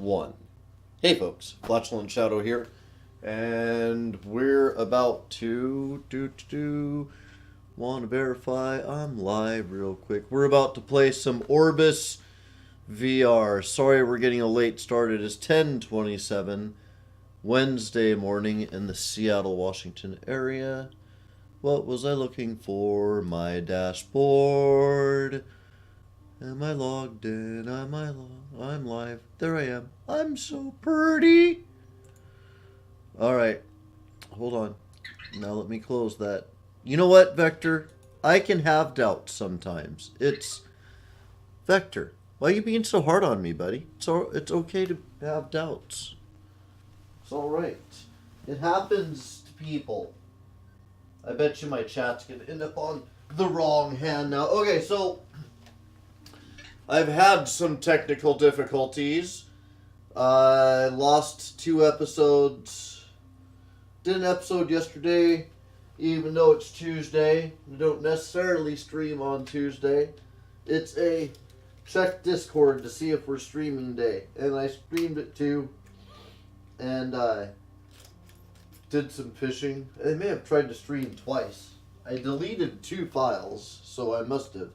1. Hey folks, Flatulent Shadow here, and we're about to want to verify I'm live real quick. We're about to play some Orbus VR. Sorry we're getting a late start. It is 10:27 Wednesday morning in the Seattle, Washington area. What was I looking for? My dashboard. Am I logged in? I'm live. There I am. I'm so pretty. Alright. Hold on. Now let me close that. You know what, Vector? I can have doubts sometimes. It's... Vector, why are you being so hard on me, buddy? It's okay to have doubts. It's alright. It happens to people. I bet you my chat's going to end up on the wrong hand now. Okay, so... I've had some technical difficulties. I lost 2 episodes. Did an episode yesterday, even though it's Tuesday. I don't necessarily stream on Tuesday. It's a check Discord to see if we're streaming day. And I streamed it too. And I did some fishing. I may have tried to stream twice. I deleted 2 files, so I must have.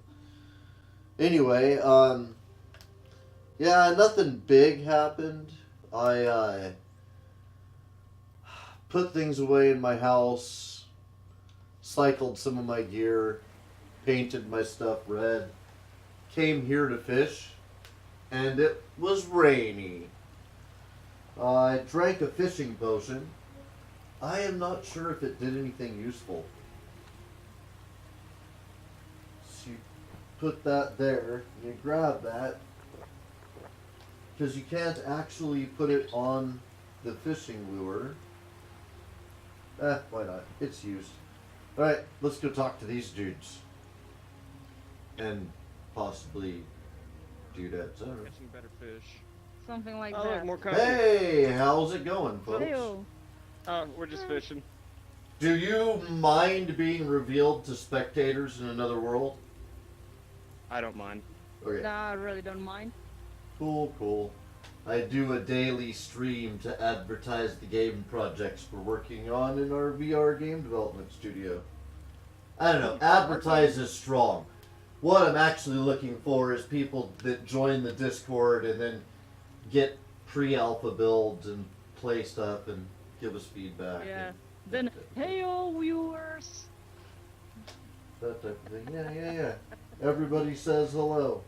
Anyway, yeah, nothing big happened. I put things away in my house, cycled some of my gear, painted my stuff red, came here to fish, and it was rainy. I drank a fishing potion. I am not sure if it did anything useful. Put that there, you grab that, because you can't actually put it on the fishing lure. Why not? It's used. Alright, let's go talk to these dudes. And possibly dudettes. Catching better fish. Something like Oh, that. more content. Hey, how's it going, folks? Ew. We're just fishing. Do you mind being revealed to spectators in another world? I don't mind. Okay. Nah, I really don't mind. Cool. I do a daily stream to advertise the game projects we're working on in our VR game development studio. I don't know, advertise is strong. What I'm actually looking for is people that join the Discord and then get pre-alpha builds and play stuff and give us feedback. Yeah. Then, hey, all viewers. That type of thing. Yeah. Everybody says hello.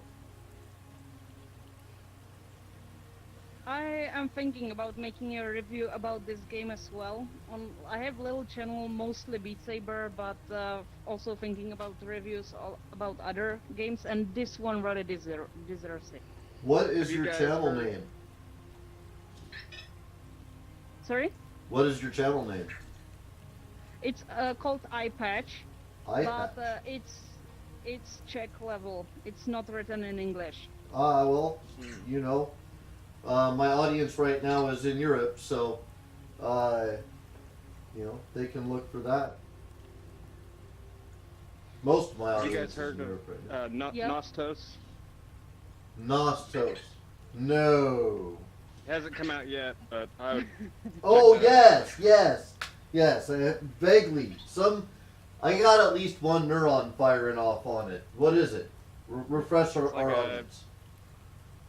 I am thinking about making a review about this game as well. I have a little channel, mostly Beat Saber, but also thinking about reviews about other games, and this one really deserves it. What is Have you your guys channel heard- name? Sorry? What is your channel name? It's called iPatch, iPad. but it's Czech level. It's not written in English. Well, you know, my audience right now is in Europe, so, you know, they can look for that. Most of my Have you audience guys heard is in Europe right of now. Yep. Nostos? Nostos. No. It hasn't come out yet, but I would... Oh, check that yes. Vaguely. I got at least one neuron firing off on it. What is it? Refresh our It's like a- audience.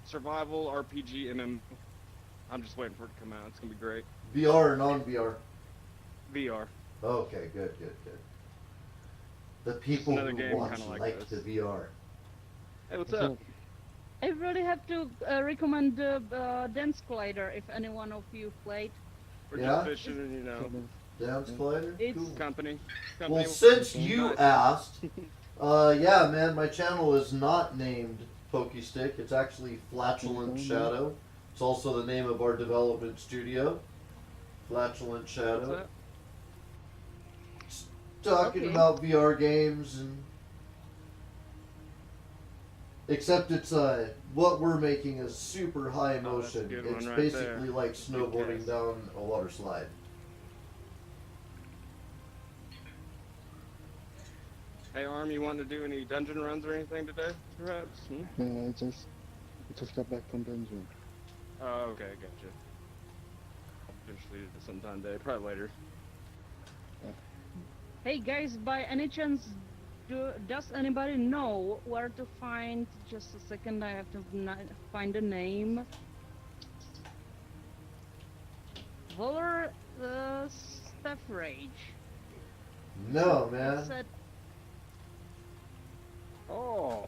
Survival RPG MM. I'm just waiting for it to come out. It's gonna be great. VR or non-VR? VR. Okay, good. The people another who game watch kinda like like the this. VR. Hey, what's up? I really have to recommend Dance Collider if any one of you played. We're Yeah? just fishing and, you know, Dance Collider? It's- Cool. company. Well, since you Nice. asked, yeah, man, my channel is not named Pokestick. It's actually Flatulent Shadow. It's also the name of our development studio, Flatulent What's Shadow. that? Talking Okay. about VR games and except it's what we're making is super high Oh, that's a motion. good one It's right basically there. like snowboarding cast. down a water slide. Hey, Arm, you want to do any dungeon runs or anything today, perhaps? I just got back from dungeon. Oh, okay, gotcha. I'll eventually do it sometime today, probably later. Hey guys, by any chance, does anybody know where to find? Just a second, I have to find the name. Volar Staff Rage. No, It's man. Oh,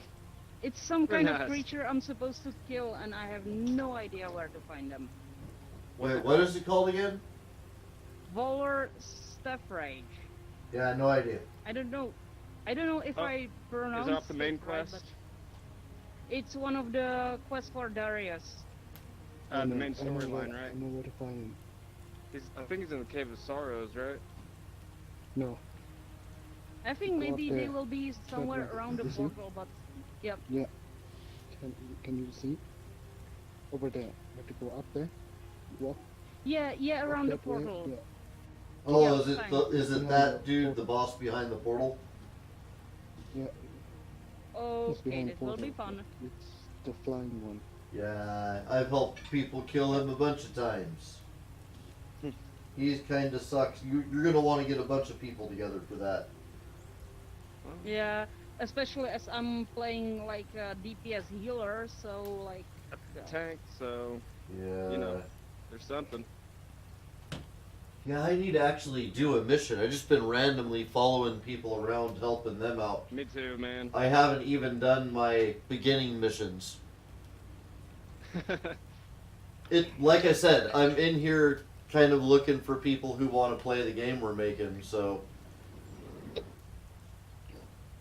it's some very kind of nice. creature I'm supposed to kill, and I have no idea where to find them. Wait, what is it called again? Volar Staff Rage. Yeah, no idea. I don't know if I pronounce off the main it right, quest? but it's one of the quests for Darius. The know- main I know where- storyline, right? I know where to find him. I think he's in the Cave of Sorrows, right? No, I think Go maybe up they there. will be somewhere there. around the You see? portal, but yep. can you see? Over there. You have to go up there. Walk Yeah, walk around the that way. portal. Yeah. Oh, Yeah, is it fine. is it that dude, the boss behind the portal? Yeah. He's Okay, behind the this will portal. be fun. It's the flying one. Yeah, I've helped people kill him a bunch of times. He's kind of sucks. You're gonna want to get a bunch of people together for that. Yeah, especially as I'm playing like a DPS healer, so like. Tank, so Yeah. You know. there's something. Yeah, I need to actually do a mission. I've just been randomly following people around, helping them out. Me too, man. I haven't even done my beginning missions. Like I said, I'm in here kind of looking for people who want to play the game we're making, so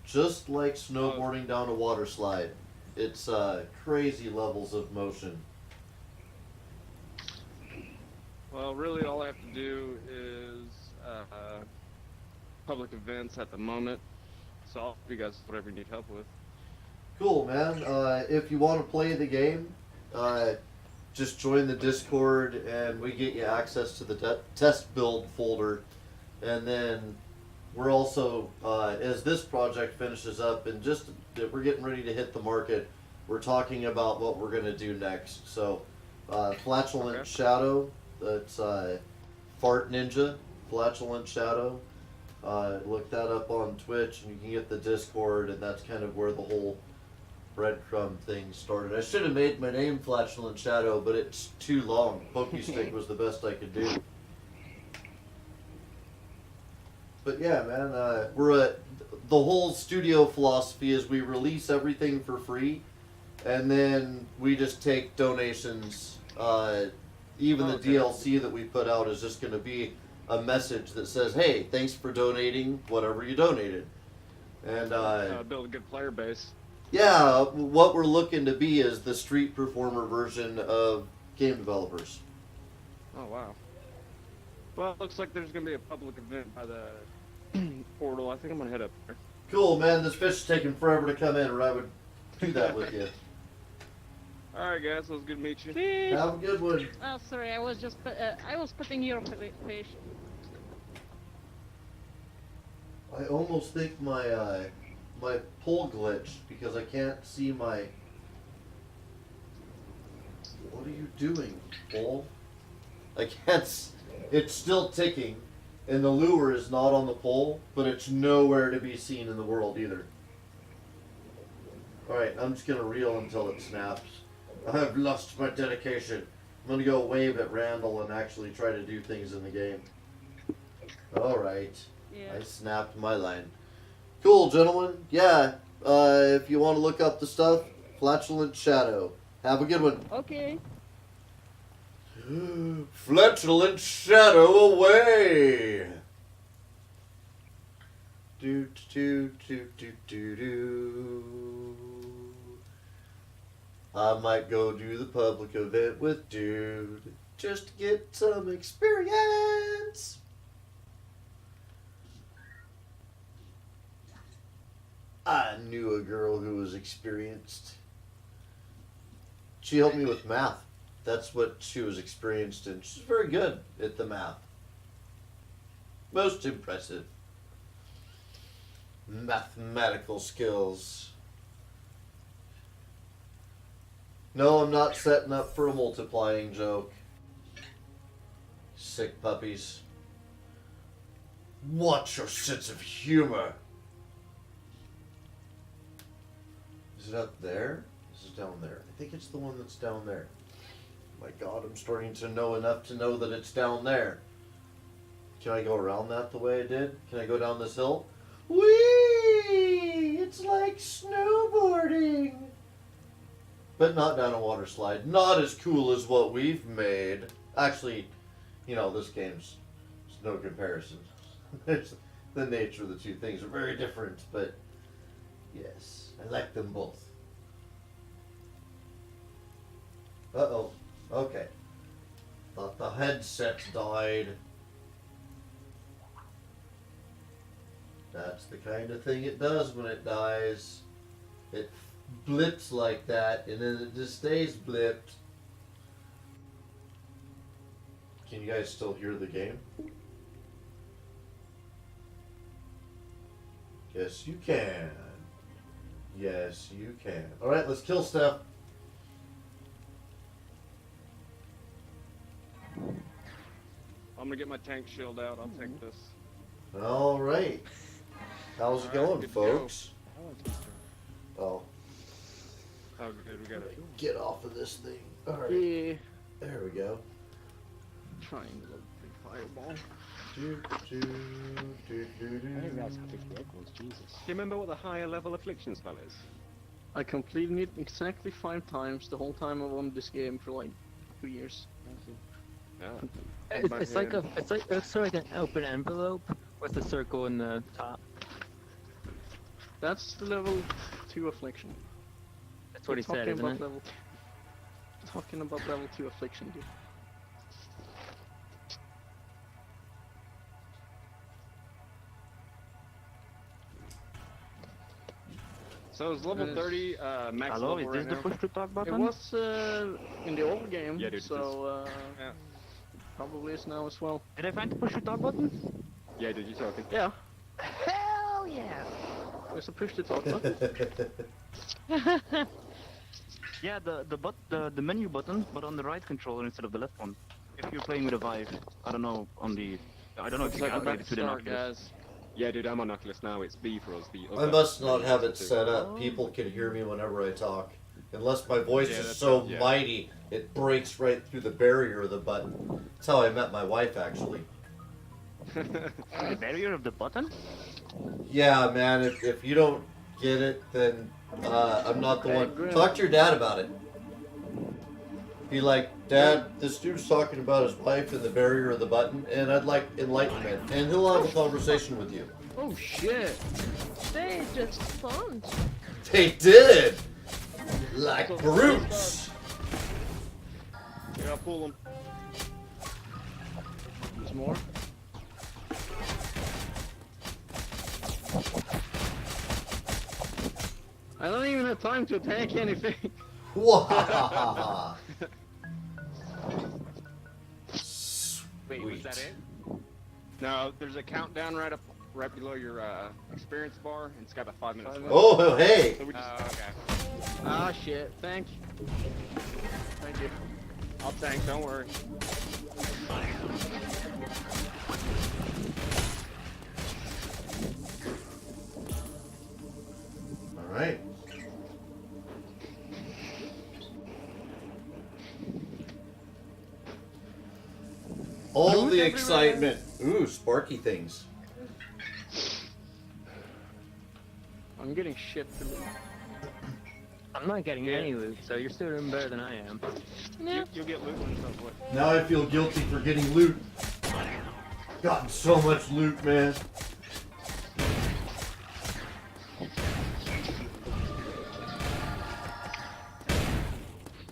just like snowboarding down a water slide. It's crazy levels of motion. Well, really, all I have to do is public events at the moment. So I'll give you guys whatever you need help with. Cool, man. If you want to play the game, just join the Discord and we get you access to the test build folder. And then we're also, as this project finishes up and just we're getting ready to hit the market, we're talking about what we're going to do next. So, Flatulent Okay. Shadow, that's Fart Ninja, Flatulent Shadow. Look that up on Twitch and you can get the Discord, and that's kind of where the whole breadcrumb thing started. I should have made my name Flatulent Shadow, but it's too long. Pokestick was the best I could do. But yeah, man, the whole studio philosophy is we release everything for free, and then we just take donations. Even the Okay. DLC that we put out is just going to be a message that says, "Hey, thanks for donating whatever you donated." And Build a good player base. yeah, what we're looking to be is the street performer version of game developers. Oh, wow. Well, it looks like there's going to be a public event by the portal. I think I'm going to head up there. Cool, man. This fish is taking forever to come in, or I would do that with you. Alright, guys. It was good to meet you. Fish! Have a good one. Oh, sorry, I was just I was putting your fish. I almost think my my pull glitched because I can't see my. What are you doing, pull? I can't. It's still ticking, and the lure is not on the pole, but it's nowhere to be seen in the world either. All right, I'm just gonna reel until it snaps. I've lost my dedication. I'm gonna go wave at Randall and actually try to do things in the game. All right. Yeah. I snapped my line. Cool, gentlemen. Yeah, if you want to look up the stuff, Flatulent Shadow. Have a good one. Okay. Flatulent Shadow away! Do do do do do do. I might go do the public event with Dude just to get some experience. I knew a girl who was experienced. She helped me with math. That's what she was experienced in. She's very good at the math. Most impressive. Mathematical skills. No, I'm not setting up for a multiplying joke. Sick puppies. What's your sense of humor? Is it up there? This is down there. I think it's the one that's down there. My God, I'm starting to know enough to know that it's down there. Can I go around that the way I did? Can I go down this hill? Whee! It's like snowboarding. But not down a water slide. Not as cool as what we've made. Actually, you know, this game's no comparison. It's, the nature of the two things are very different, but yes, I like them both. Uh-oh. Okay. Thought the headset died. That's the kind of thing it does when it dies. It blips like that, and then it just stays blipped. Can you guys still hear the game? Yes, you can. Yes, you can. Alright, let's kill Steph. I'm gonna get my tank shield out. I'll take this. Alright. How's it going, good to folks? Oh, Oh, good. We got it. get off of this thing. Alright. Yeah. There we go. Triangle fireball. Do, do, do, do, I didn't realize how big the egg was. Jesus. Do you remember what the higher level affliction spell is? I completed it exactly 5 times the whole time I won this game for like 2 years. Yeah. It's like it's sort of like an open envelope with a circle in the top. That's the level 2 affliction. That's what he said, Talking isn't about it? Talking about level 2 affliction, dude. So is level 30 max Hello, level is this right the now? push to talk It button? was in the old game, Yeah, dude, so Yeah. probably is now as well. Did I find the push to talk button? Yeah, did you talking? Yeah, Hell yeah! there's a push to talk button. Yeah, the menu button, but on the right controller instead of the left one. If you're playing with a Vive, I don't know if you Looks can like we're about upgrade to it to the start, Oculus. guys. Yeah, dude, I'm on Oculus now. It's B for us. The I other must not have it too. set up. People can hear me whenever I talk. Unless my voice Yeah, is that's so right, yeah. mighty, it breaks right through the barrier of the button. That's how I met my wife, actually. The barrier of the button? Yeah, man, if you don't get it, then I'm not the Hey, one. Grim. Talk to your dad about it. Be like, Dad, this dude's talking about his wife and the barrier of the button, and I'd like enlightenment. And he'll have a conversation with you. Oh shit! They just spawned. They did! Like brutes! Yeah, I'll pull them. There's more. I don't even have time to attack anything. Wow! Wait, was that it? No, there's a countdown right below your experience bar, and it's got a 5 minutes. 5 left. Oh, hey! So we just, Okay. Ah shit! Thank you. I'll tank. Don't worry. Alright. All the excitement. Ooh, sparky things. I'm getting shit to loot. I'm not getting Yeah. any loot, so you're still doing better than I am. You'll get loot when it's over with. Now I feel guilty for getting loot. Gotten so much loot, man.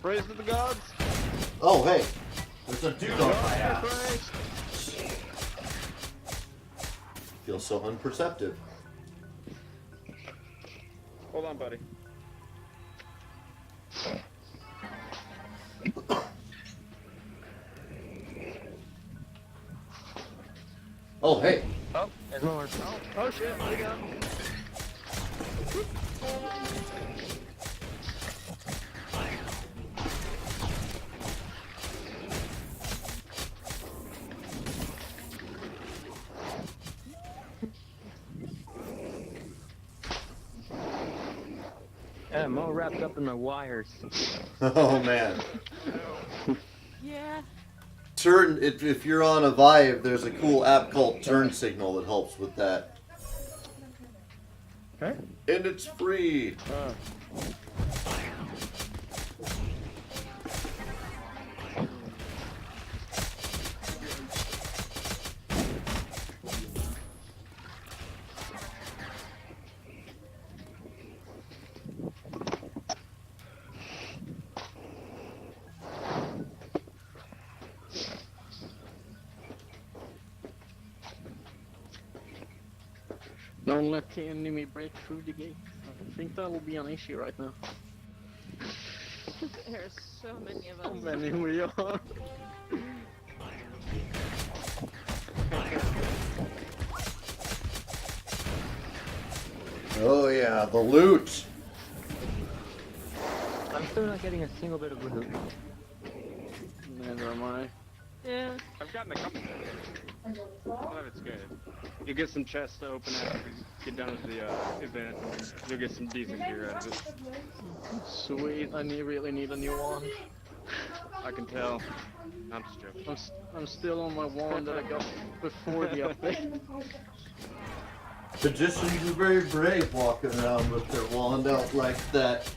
Praise to the gods. Oh, hey. There's a dude on my ass. Feel so unperceptive. Hold on, buddy. Oh, hey. Oh, there's more. Oh shit! What do you got? Yeah, I'm all wrapped up in my wires. Oh man. Yeah. Turn if you're on a Vive, there's a cool app called Turn Signal that helps with that. Okay. And it's free. Don't let the enemy break through the gate. I think that will be an issue right now. There's so many of How us. many we are? Oh yeah, the loot. I'm still not getting a single bit of loot. Neither am I. Yeah. I've gotten a couple. Well, that's good. You get some chests to open after you get done with the event. You'll get some decent gear out of it. Sweet, really need a new one. I can tell. I'm just joking. I'm still on my wand that I got before the update. Magicians are very brave walking around with their wand out like that.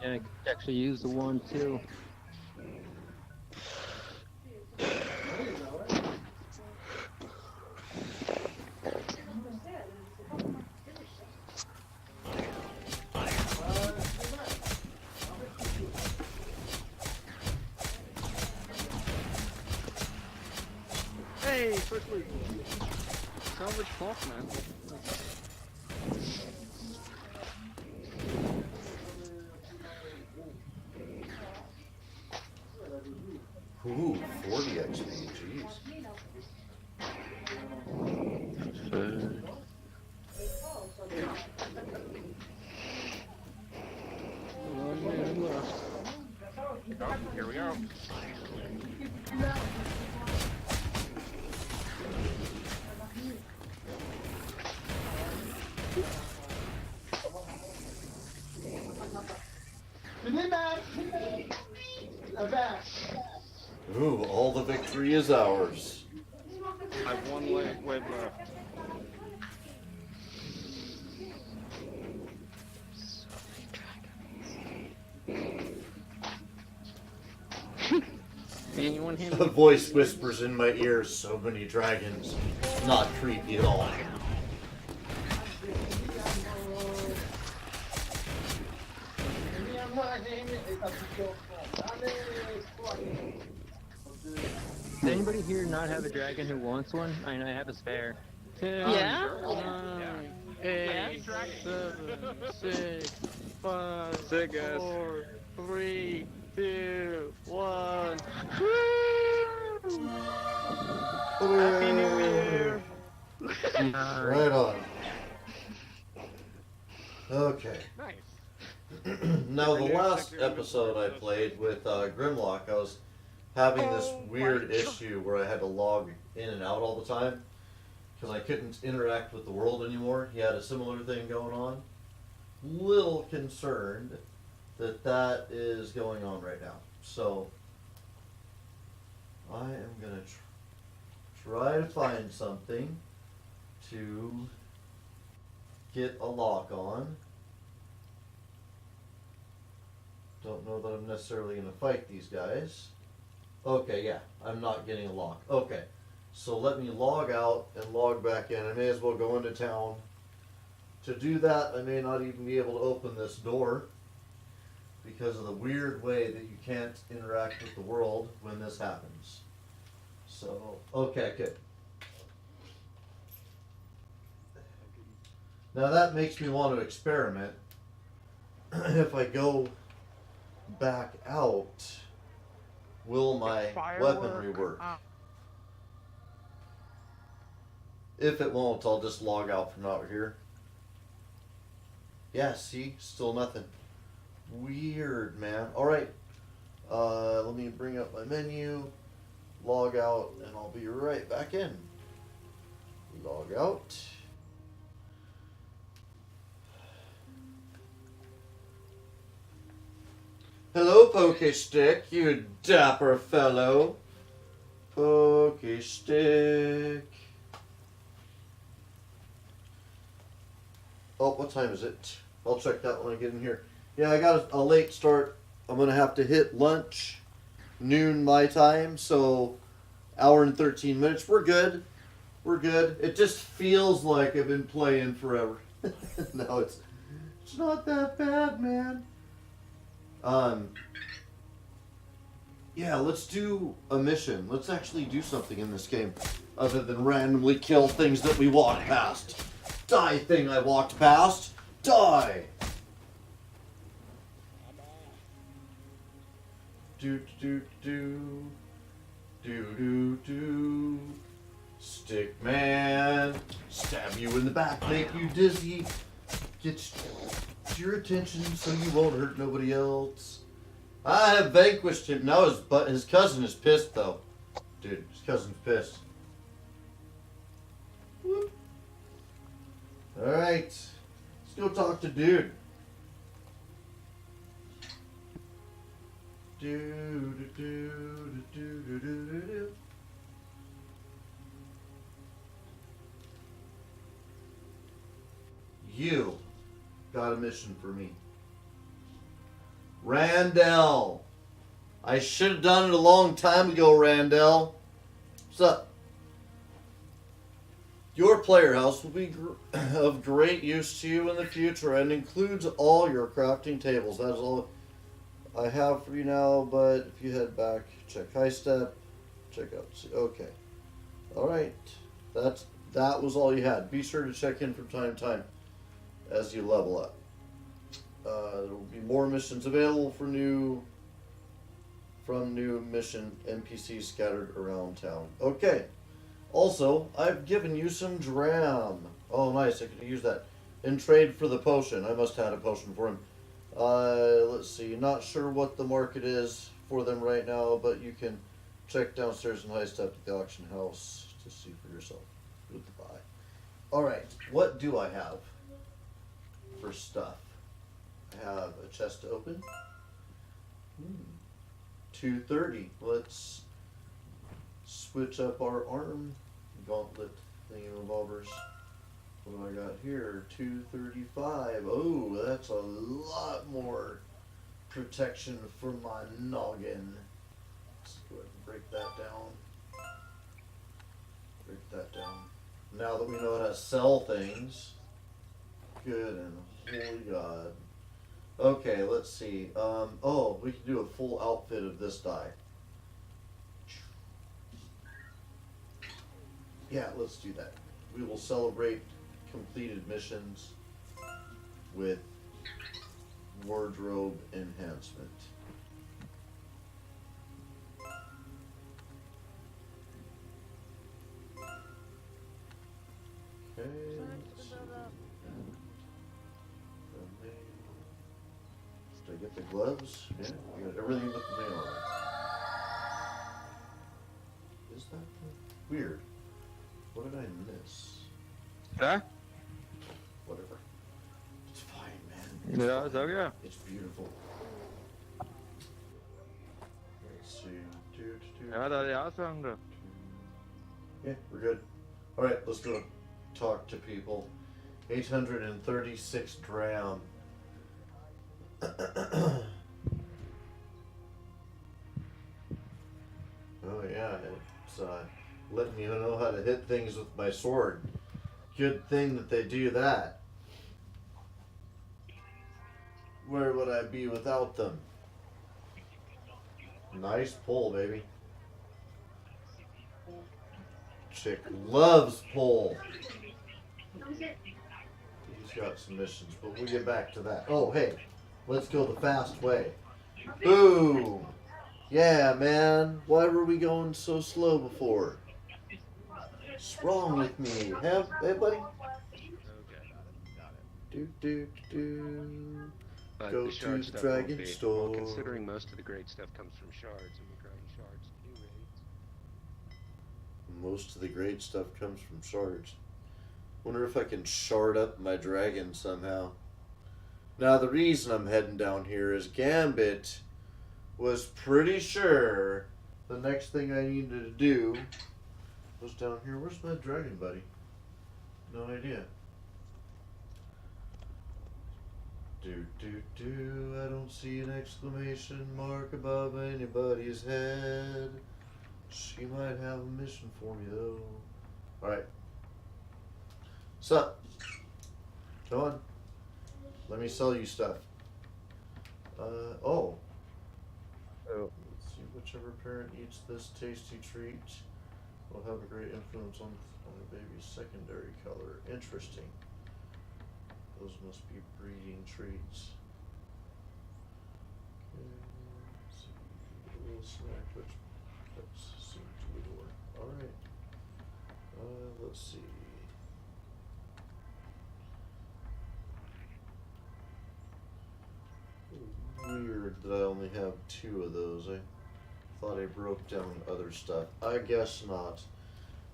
And I could actually use the one too. Hey, quickly! Salvage clock, man. Ooh, 40 XP, jeez. One minute left. Oh, here we go. Ooh, all the victory is ours. I have one wave left. Anyone hear A me? voice whispers in my ear, so many dragons. Not creepy at all. Does anybody here not have a dragon who wants one? I mean, I have a spare. 10, Yeah? 9, 8, 7, 6, 5, Sick, guys. 4, 3, 2, 1. Happy New Year! Right on. Okay. Nice. Now, the last episode I played with Grimlock, I was having this weird issue where I had to log in and out all the time because I couldn't interact with the world anymore. He had a similar thing going on. Little concerned that that is going on right now. So, I am going to try to find something to get a lock on. Don't know that I'm necessarily going to fight these guys. Okay, yeah, I'm not getting a lock. Okay, so let me log out and log back in. I may as well go into town. To do that, I may not even be able to open this door because of the weird way that you can't interact with the world when this happens. So, okay, good. Now that makes me want to experiment. If I go back out, will my weaponry work? If it won't, I'll just log out from out here. Yeah, see? Still nothing. Weird, man. Alright. Let me bring up my menu, log out, and I'll be right back in. Log out. Hello, Pokestick, you dapper fellow. Pokestick. Oh, what time is it? I'll check that when I get in here. Yeah, I got a late start. I'm going to have to hit lunch, noon my time, so hour and 13 minutes. We're good. We're good. It just feels like I've been playing forever. No, it's not that bad, man. Yeah, let's do a mission. Let's actually do something in this game other than randomly kill things that we walked past. Die, thing I walked past. Die! Do do do do do do. Stick man, stab you in the back, make you dizzy, get your attention so you won't hurt nobody else. I have vanquished him. Now his cousin is pissed though. Dude, his cousin's pissed. Whoop. Alright. Let's go talk to dude. Do do do do do do do do. You got a mission for me. Randall. I should have done it a long time ago, Randall. What's up? Your player house will be of great use to you in the future and includes all your crafting tables. That is all I have for you now, but if you head back, check High Step, check out. Okay. Alright. That was all you had. Be sure to check in from time to time as you level up. There will be more missions available from new mission NPCs scattered around town. Okay. Also, I've given you some dram. Oh, nice. I could use that in trade for the potion. I must have had a potion for him. Let's see. Not sure what the market is for them right now, but you can check downstairs in High Step at the auction house to see for yourself. Goodbye. Alright. What do I have for stuff? I have a chest to open. 230. Let's switch up our arm gauntlet thingy revolvers. What do I got here? 235. Oh, that's a lot more protection for my noggin. Let's go ahead and break that down. Break that down. Now that we know how to sell things. Good and holy God. Okay, let's see. Oh, we can do a full outfit of this die. Yeah, let's do that. We will celebrate completed missions with wardrobe enhancement. Okay, let's see. Did I get the gloves? Yeah, I got everything but the mail. Is that weird? What did I miss? Huh? Whatever. It's fine, man. It's Yeah, fine. so yeah. It's beautiful. Let's see. Ja, det är awesome då. Yeah, we're good. Alright, let's go talk to people. 836 dram. Oh yeah, it's letting me know how to hit things with my sword. Good thing that they do that. Where would I be without them? Nice pull, baby. Chick loves pull. He's got some missions, but we'll get back to that. Oh, hey, let's go the fast way. Boom! Yeah, man. Why were we going so slow before? What's wrong with me? Hey, buddy? Do do do. But Go the to shard the stuff dragon won't be. store. Well, considering most of the great stuff comes from shards, and we're grabbing shards to do raids. Most of the great stuff comes from shards. Wonder if I can shard up my dragon somehow. Now the reason I'm heading down here is Gambit was pretty sure the next thing I needed to do was down here. Where's my dragon buddy? No idea. I don't see an exclamation mark above anybody's head. She might have a mission for me though. Alright. Sup? Come on. Let me sell you stuff. Oh. Let's see, whichever parent eats this tasty treat will have a great influence on the baby's secondary color. Interesting. Those must be breeding treats. Okay, let's see. A little snack, which seems to work. Alright. Let's see. Weird that I only have 2 of those. I thought I broke down other stuff. I guess not.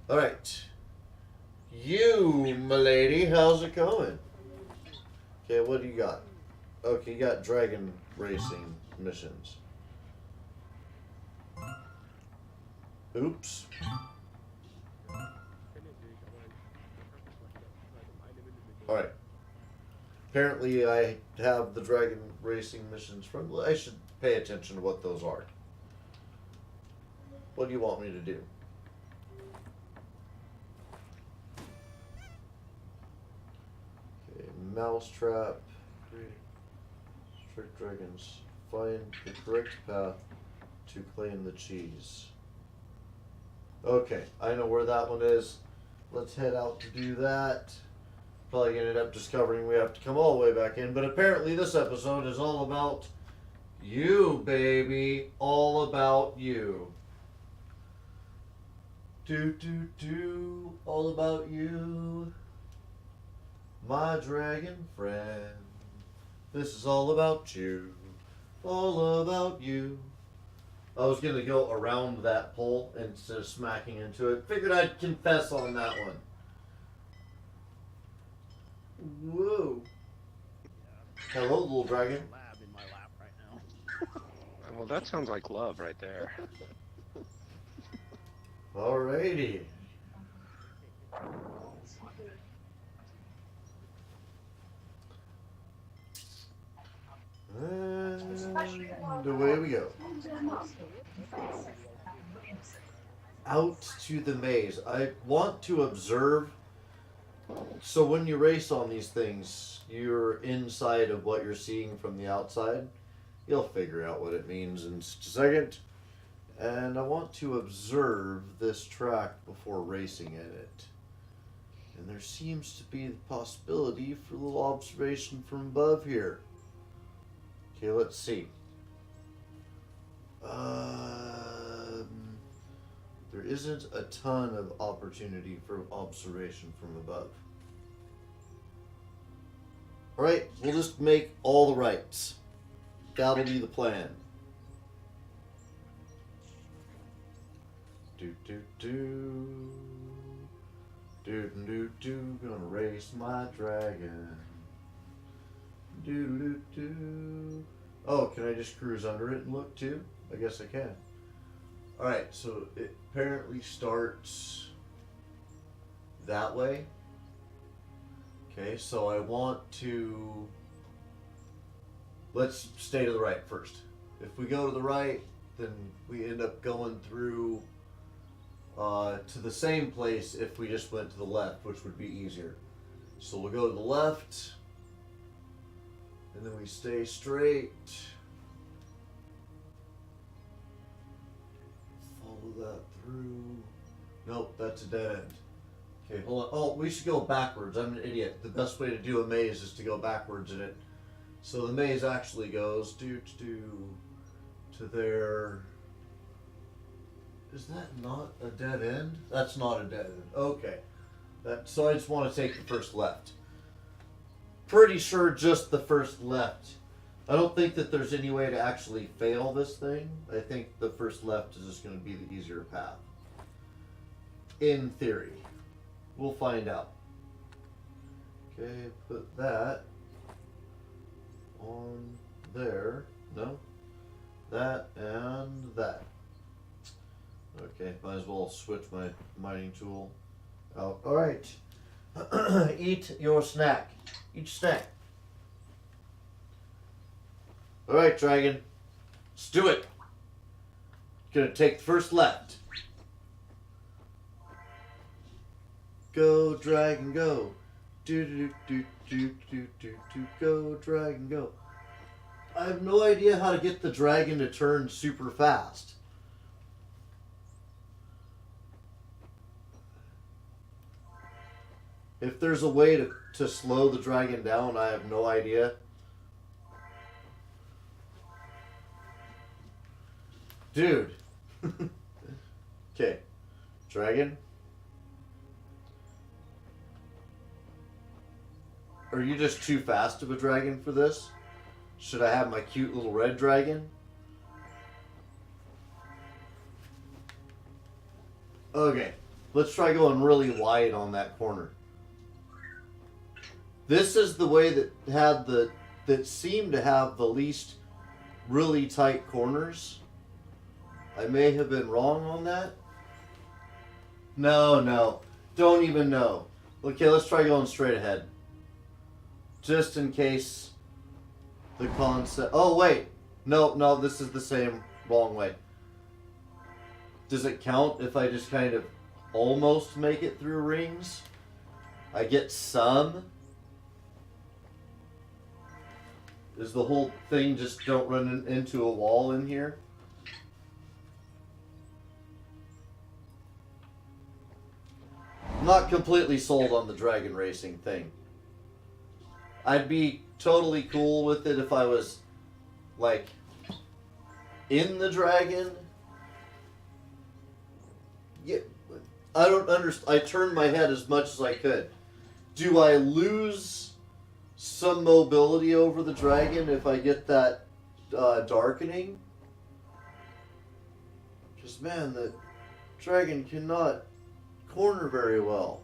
Alright. You, m'lady, how's it going? Okay, what do you got? Okay, you got dragon racing missions. Oops. Alright. Apparently I have the dragon racing missions from... I should pay attention to what those are. What do you want me to do? Okay, mousetrap. Strict dragons. Find the correct path to claim the cheese. Okay, I know where that one is. Let's head out to do that. Probably ended up discovering we have to come all the way back in, but apparently this episode is all about you, baby. All about you. All about you. My dragon friend. This is all about you. All about you. I was going to go around that pole instead of smacking into it. Figured I'd confess on that one. Whoa. Hello, little dragon. Lab in my lap right now. Well, that sounds like love right there. Alrighty. And away we go. Out to the maze. I want to observe. So when you race on these things, you're inside of what you're seeing from the outside. You'll figure out what it means in just a second. And I want to observe this track before racing in it. And there seems to be the possibility for a little observation from above here. Okay, let's see. There isn't a ton of opportunity for observation from above. Alright, we'll just make all the rights. That'll be the plan. Gonna race my dragon. Oh, can I just cruise under it and look too? I guess I can. Alright, so it apparently starts that way. Okay, so I want to... Let's stay to the right first. If we go to the right, then we end up going through to the same place if we just went to the left, which would be easier. So we'll go to the left, and then we stay straight. Follow that through. Nope, that's a dead end. Okay, hold on. Oh, we should go backwards. I'm an idiot. The best way to do a maze is to go backwards in it. So the maze actually goes to there. Is that not a dead end? That's not a dead end. Okay. So I just want to take the first left. pretty sure just the first left. I don't think that there's any way to actually fail this thing. I think the first left is just going to be the easier path. In theory. We'll find out. Okay, put that on there. No. That and that. Okay, might as well switch my mining tool out. Alright. Eat your snack. Eat snack. Alright, dragon. Let's do it. Gonna take the first left. Go, dragon, go. Do do do do do do do. Go, dragon, go. I have no idea how to get the dragon to turn super fast. If there's a way to slow the dragon down, I have no idea. Dude. Okay. Dragon. Are you just too fast of a dragon for this? Should I have my cute little red dragon? Okay. Let's try going really wide on that corner. This is the way that seemed to have the least really tight corners. I may have been wrong on that. No. Don't even know. Okay, let's try going straight ahead. Just in case the concept... Oh, wait. No, this is the same wrong way. Does it count if I just kind of almost make it through rings? I get some. Is the whole thing just don't run into a wall in here? I'm not completely sold on the dragon racing thing. I'd be totally cool with it if I was, like, in the dragon. Yeah, I don't understand. I turned my head as much as I could. Do I lose some mobility over the dragon if I get that darkening? Because, man, the dragon cannot corner very well.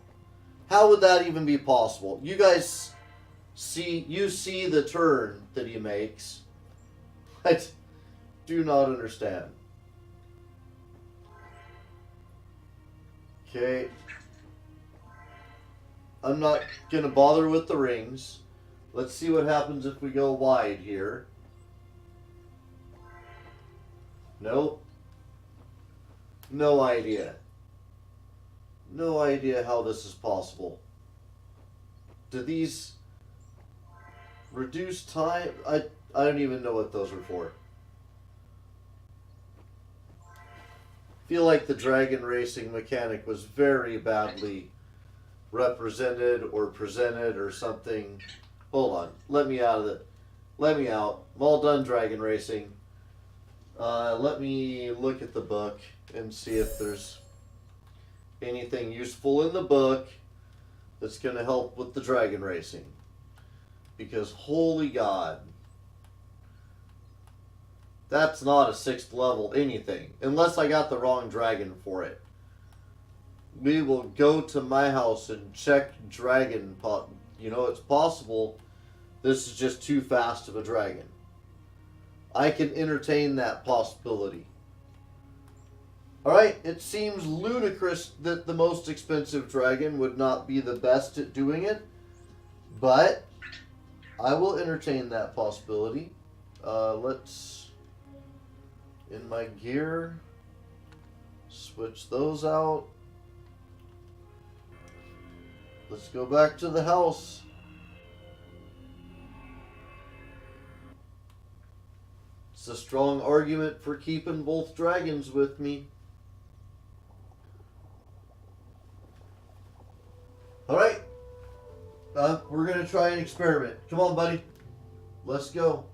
How would that even be possible? You guys see the turn that he makes. I do not understand. Okay. I'm not gonna bother with the rings. Let's see what happens if we go wide here. Nope. No idea. No idea how this is possible. Do these reduce time? I don't even know what those are for. Feel like the dragon racing mechanic was very badly represented or presented or something. Hold on. Let me out. I'm all done dragon racing. Let me look at the book and see if there's anything useful in the book that's going to help with the dragon racing. Because holy God, that's not a 6th level anything. Unless I got the wrong dragon for it. We will go to my house and check dragon pot. You know, it's possible this is just too fast of a dragon. I can entertain that possibility. Alright, it seems ludicrous that the most expensive dragon would not be the best at doing it, but I will entertain that possibility. Let's, in my gear, switch those out. Let's go back to the house. It's a strong argument for keeping both dragons with me. Alright. We're going to try an experiment. Come on, buddy. Let's go.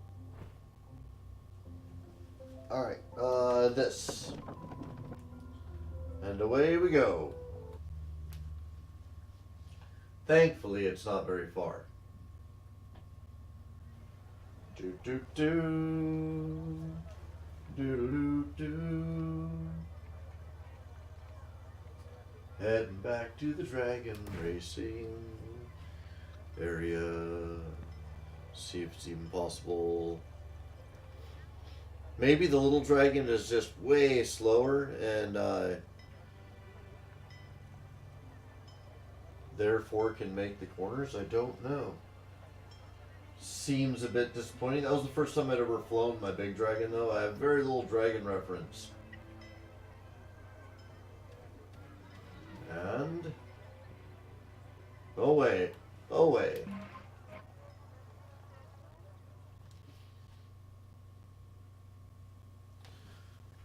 Alright. This. And away we go. Thankfully, it's not very far. Do do do. Do do do. Heading back to the dragon racing area. See if it's even possible. Maybe the little dragon is just way slower and therefore can make the corners. I don't know. Seems a bit disappointing. That was the first time I'd ever flown my big dragon, though. I have very little dragon reference. And away, away.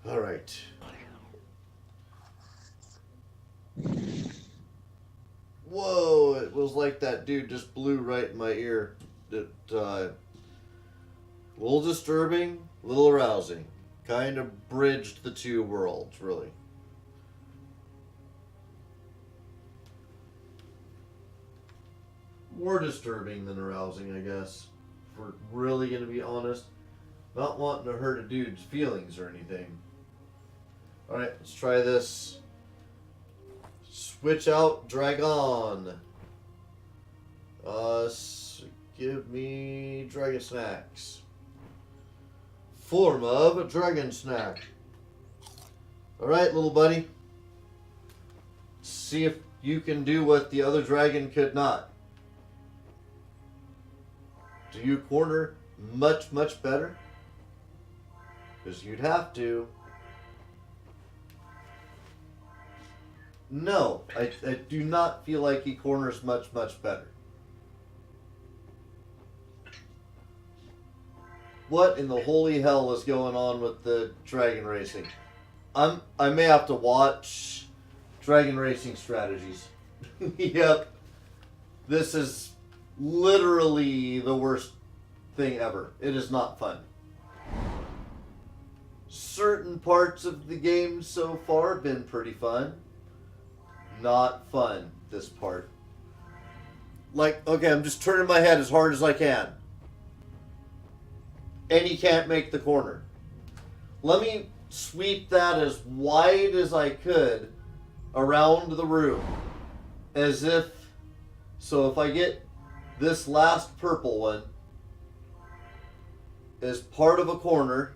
All right. Whoa! It was like that dude just blew right in my ear. It, a little disturbing, a little arousing. Kind of bridged the two worlds, really. More disturbing than arousing, I guess. If we're really going to be honest. Not wanting to hurt a dude's feelings or anything. Alright, let's try this. Switch out Dragon. Give me Dragon Snacks. Form of Dragon Snack. Alright, little buddy. See if you can do what the other dragon could not. Do you corner much, much better? Because you'd have to. No, I do not feel like he corners much, much better. What in the holy hell is going on with the dragon racing? I may have to watch Dragon Racing Strategies. Yep. This is literally the worst thing ever. It is not fun. Certain parts of the game so far have been pretty fun. Not fun, this part. Like, okay, I'm just turning my head as hard as I can. And he can't make the corner. Let me sweep that as wide as I could around the room. As if, so if I get this last purple one as part of a corner,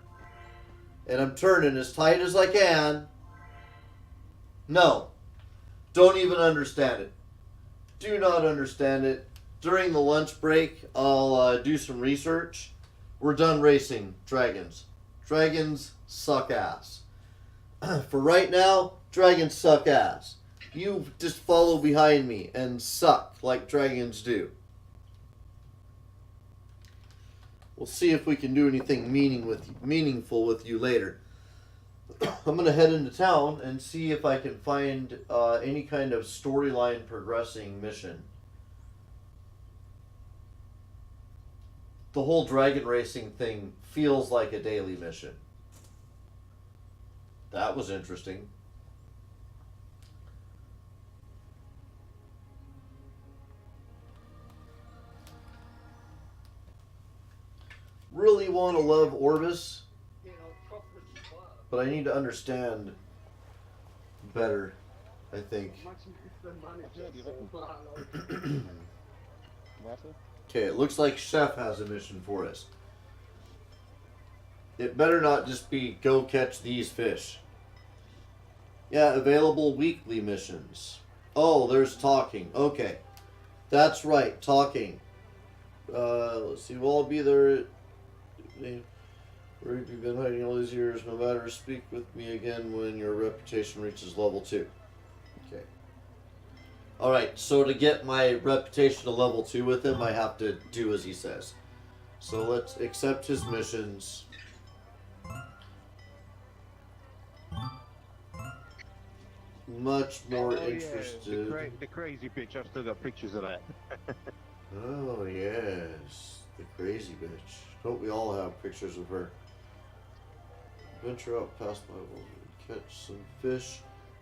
and I'm turning as tight as I can, no. Don't even understand it. Do not understand it. During the lunch break, I'll do some research. We're done racing dragons. Dragons suck ass. For right now, dragons suck ass. You just follow behind me and suck like dragons do. We'll see if we can do anything meaningful with you later. I'm going to head into town and see if I can find any kind of storyline progressing mission. The whole dragon racing thing feels like a daily mission. That was interesting. Really want to love Orbus, but I need to understand better, I think. Okay, it looks like Chef has a mission for us. It better not just be go catch these fish. Yeah, available weekly missions. Oh, there's talking. Okay. That's right, talking. Let's see, we'll all be there. Where have you been hiding all these years? No matter, speak with me again when your reputation reaches level 2. Okay. Alright, so to get my reputation to level 2 with him, I have to do as he says. So let's accept his missions. Much more interested. The crazy bitch. I've still got pictures of that. Oh, yes. The crazy bitch. Don't we all have pictures of her? Venture out past my world and catch some fish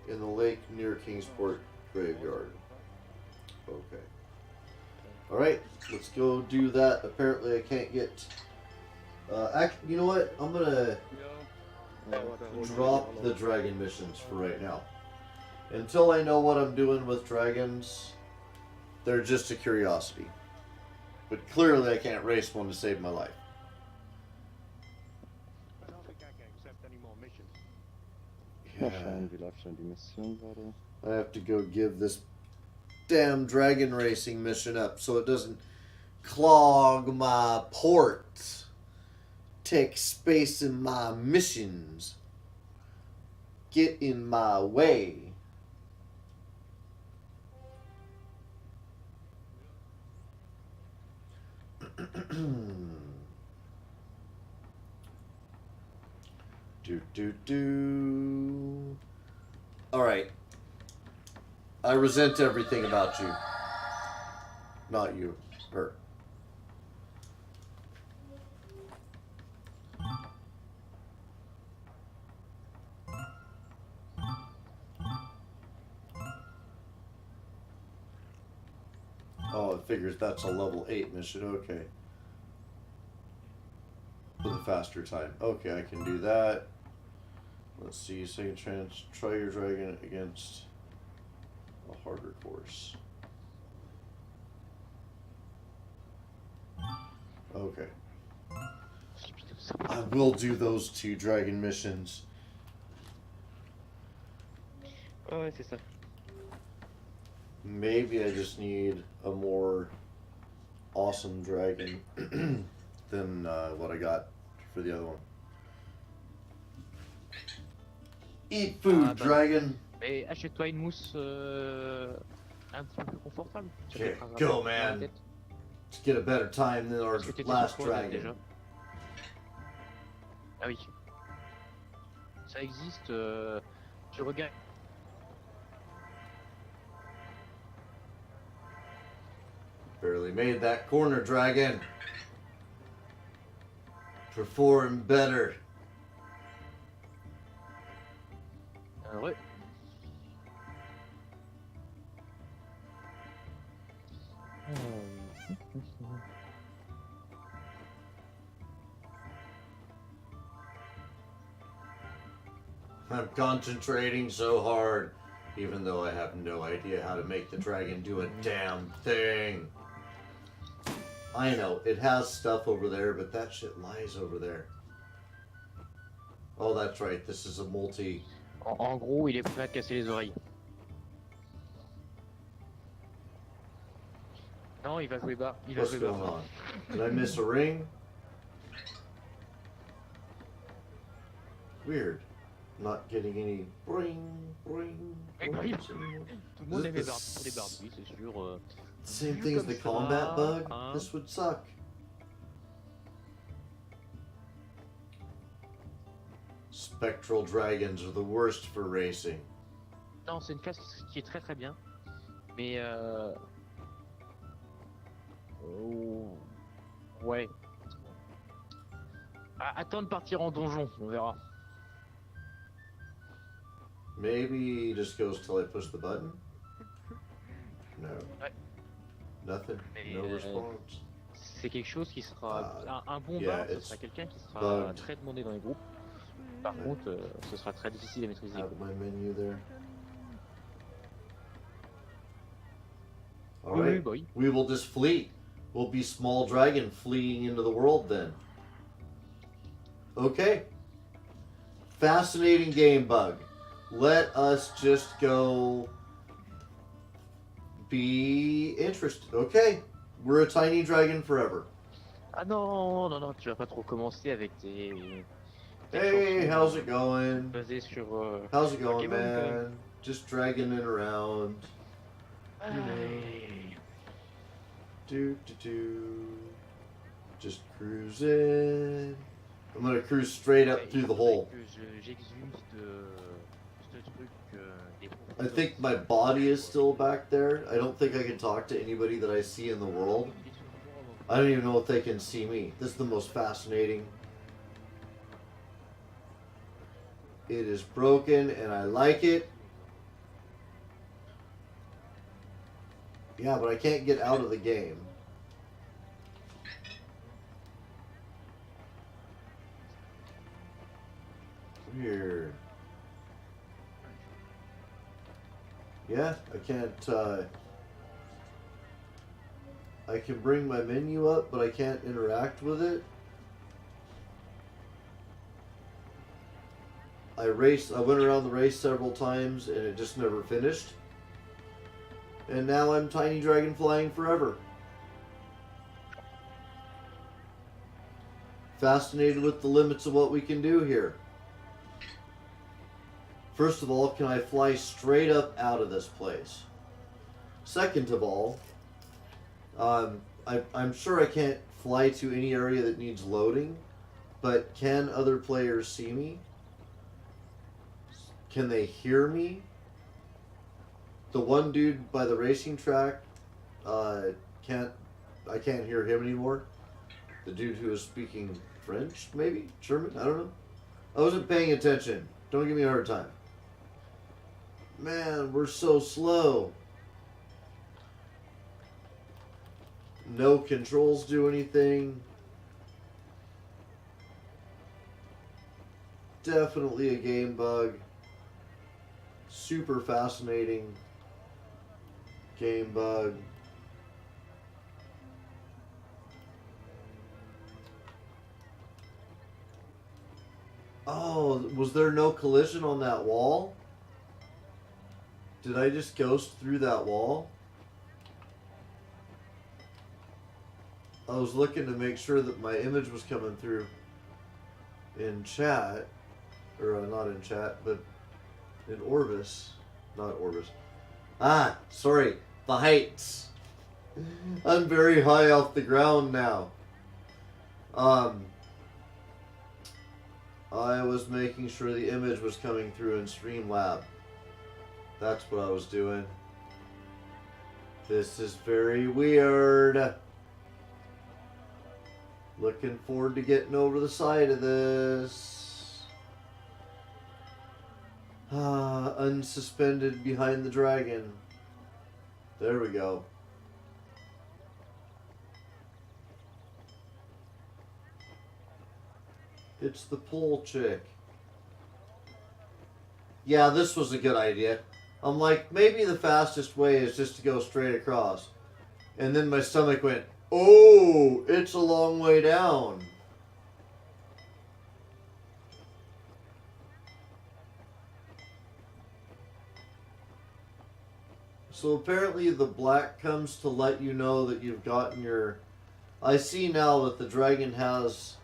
in the lake near Kingsport Graveyard. Okay. Alright, let's go do that. Apparently I can't get You know what? I'm gonna No. drop the dragon missions for right now. Until I know what I'm doing with dragons, they're just a curiosity. But clearly I can't race one to save my life. I don't think I can accept any more missions. Mal schauen, wie läuft schon die Mission gerade? I have to go give this damn dragon racing mission up so it doesn't clog my ports, take space in my missions, get in my way. do. All right. I resent everything about you. Not you. Her. Oh, it figures that's a level 8 mission. Okay. With a faster time. Okay, I can do that. Let's see. Second chance. Try your dragon against a harder course. Okay. I will do those 2 dragon missions. Ouais, c'est ça. Maybe I just need a more awesome dragon than what I got for the other one. Eat food, dragon! Mais achète-toi une mousse un petit peu plus confortable. Ça Okay, te fera go, rapidement la man. tête. Let's get a better time than our Parce que t'étais last sur quoi, dragon. déjà? Ah oui. Ça existe, tu regardes. Barely made that corner, dragon. Perform better. Ouais. I'm concentrating so hard, even though I have no idea how to make the dragon do a damn thing. I know, it has stuff over there, but that shit lies over there. Oh, that's right, this is a multi... En gros, il est prêt à casser les oreilles. Non, il va jouer bas. Il va What's jouer going bas. on? Did I miss a ring? Weird. Not getting any bring. Tout le monde aime les barbus, c'est sûr. Same thing as the combat bug? This would suck. Spectral dragons are the worst for racing. Non, c'est une classe qui est très très bien. Mais ouais. Attends de partir en donjon, on verra. Maybe he just goes till I push the button? No. Ouais. Nothing? Mais, No response? C'est quelque chose qui sera un bon yeah, bar, ce it's sera quelqu'un qui sera bugged. très demandé dans les groupes. Par contre, ce sera très difficile à maîtriser. Have my menu there. Oui, Alright. bah oui. We will just flee. We'll be small dragon fleeing into the world then. Okay. Fascinating game bug. Let us just go be interested. Okay. We're a tiny dragon forever. Ah non, non, non, tu vas pas trop commencer avec tes Hey, chansons how's it going? basées sur How's it going, Game of Thrones. man? Just dragging it around. Hey. Do. Just cruising. I'm gonna cruise straight up through the hole. J'exulte ce truc des I think my body is still back there. I don't think I can talk to anybody that I see in the world. I don't even know if they can see me. This is the most fascinating. It is broken and I like it. Yeah, but I can't get out of the game. here? Yeah, I can't, I can bring my menu up, but I can't interact with it. I went around the race several times and it just never finished. And now I'm Tiny Dragon flying forever. Fascinated with the limits of what we can do here. First of all, can I fly straight up out of this place? Second of all, I'm sure I can't fly to any area that needs loading, but can other players see me? Can they hear me? The one dude by the racing track, I can't hear him anymore. The dude who was speaking French, maybe? German? I don't know. I wasn't paying attention. Don't give me a hard time. Man, we're so slow. No controls do anything. Definitely a game bug. Super fascinating game bug. Oh, was there no collision on that wall? Did I just ghost through that wall? I was looking to make sure that my image was coming through in chat, or not in chat, but in Orbus, not Orbus. Ah, sorry, the heights. I'm very high off the ground now. I was making sure the image was coming through in Streamlab. That's what I was doing. This is very weird. Looking forward to getting over the side of this. Unsuspended behind the dragon. There we go. It's the pole chick. Yeah, this was a good idea. I'm like, maybe the fastest way is just to go straight across. And then my stomach went, oh, it's a long way down. So apparently the black comes to let you know that you've gotten your... I see now that the dragon has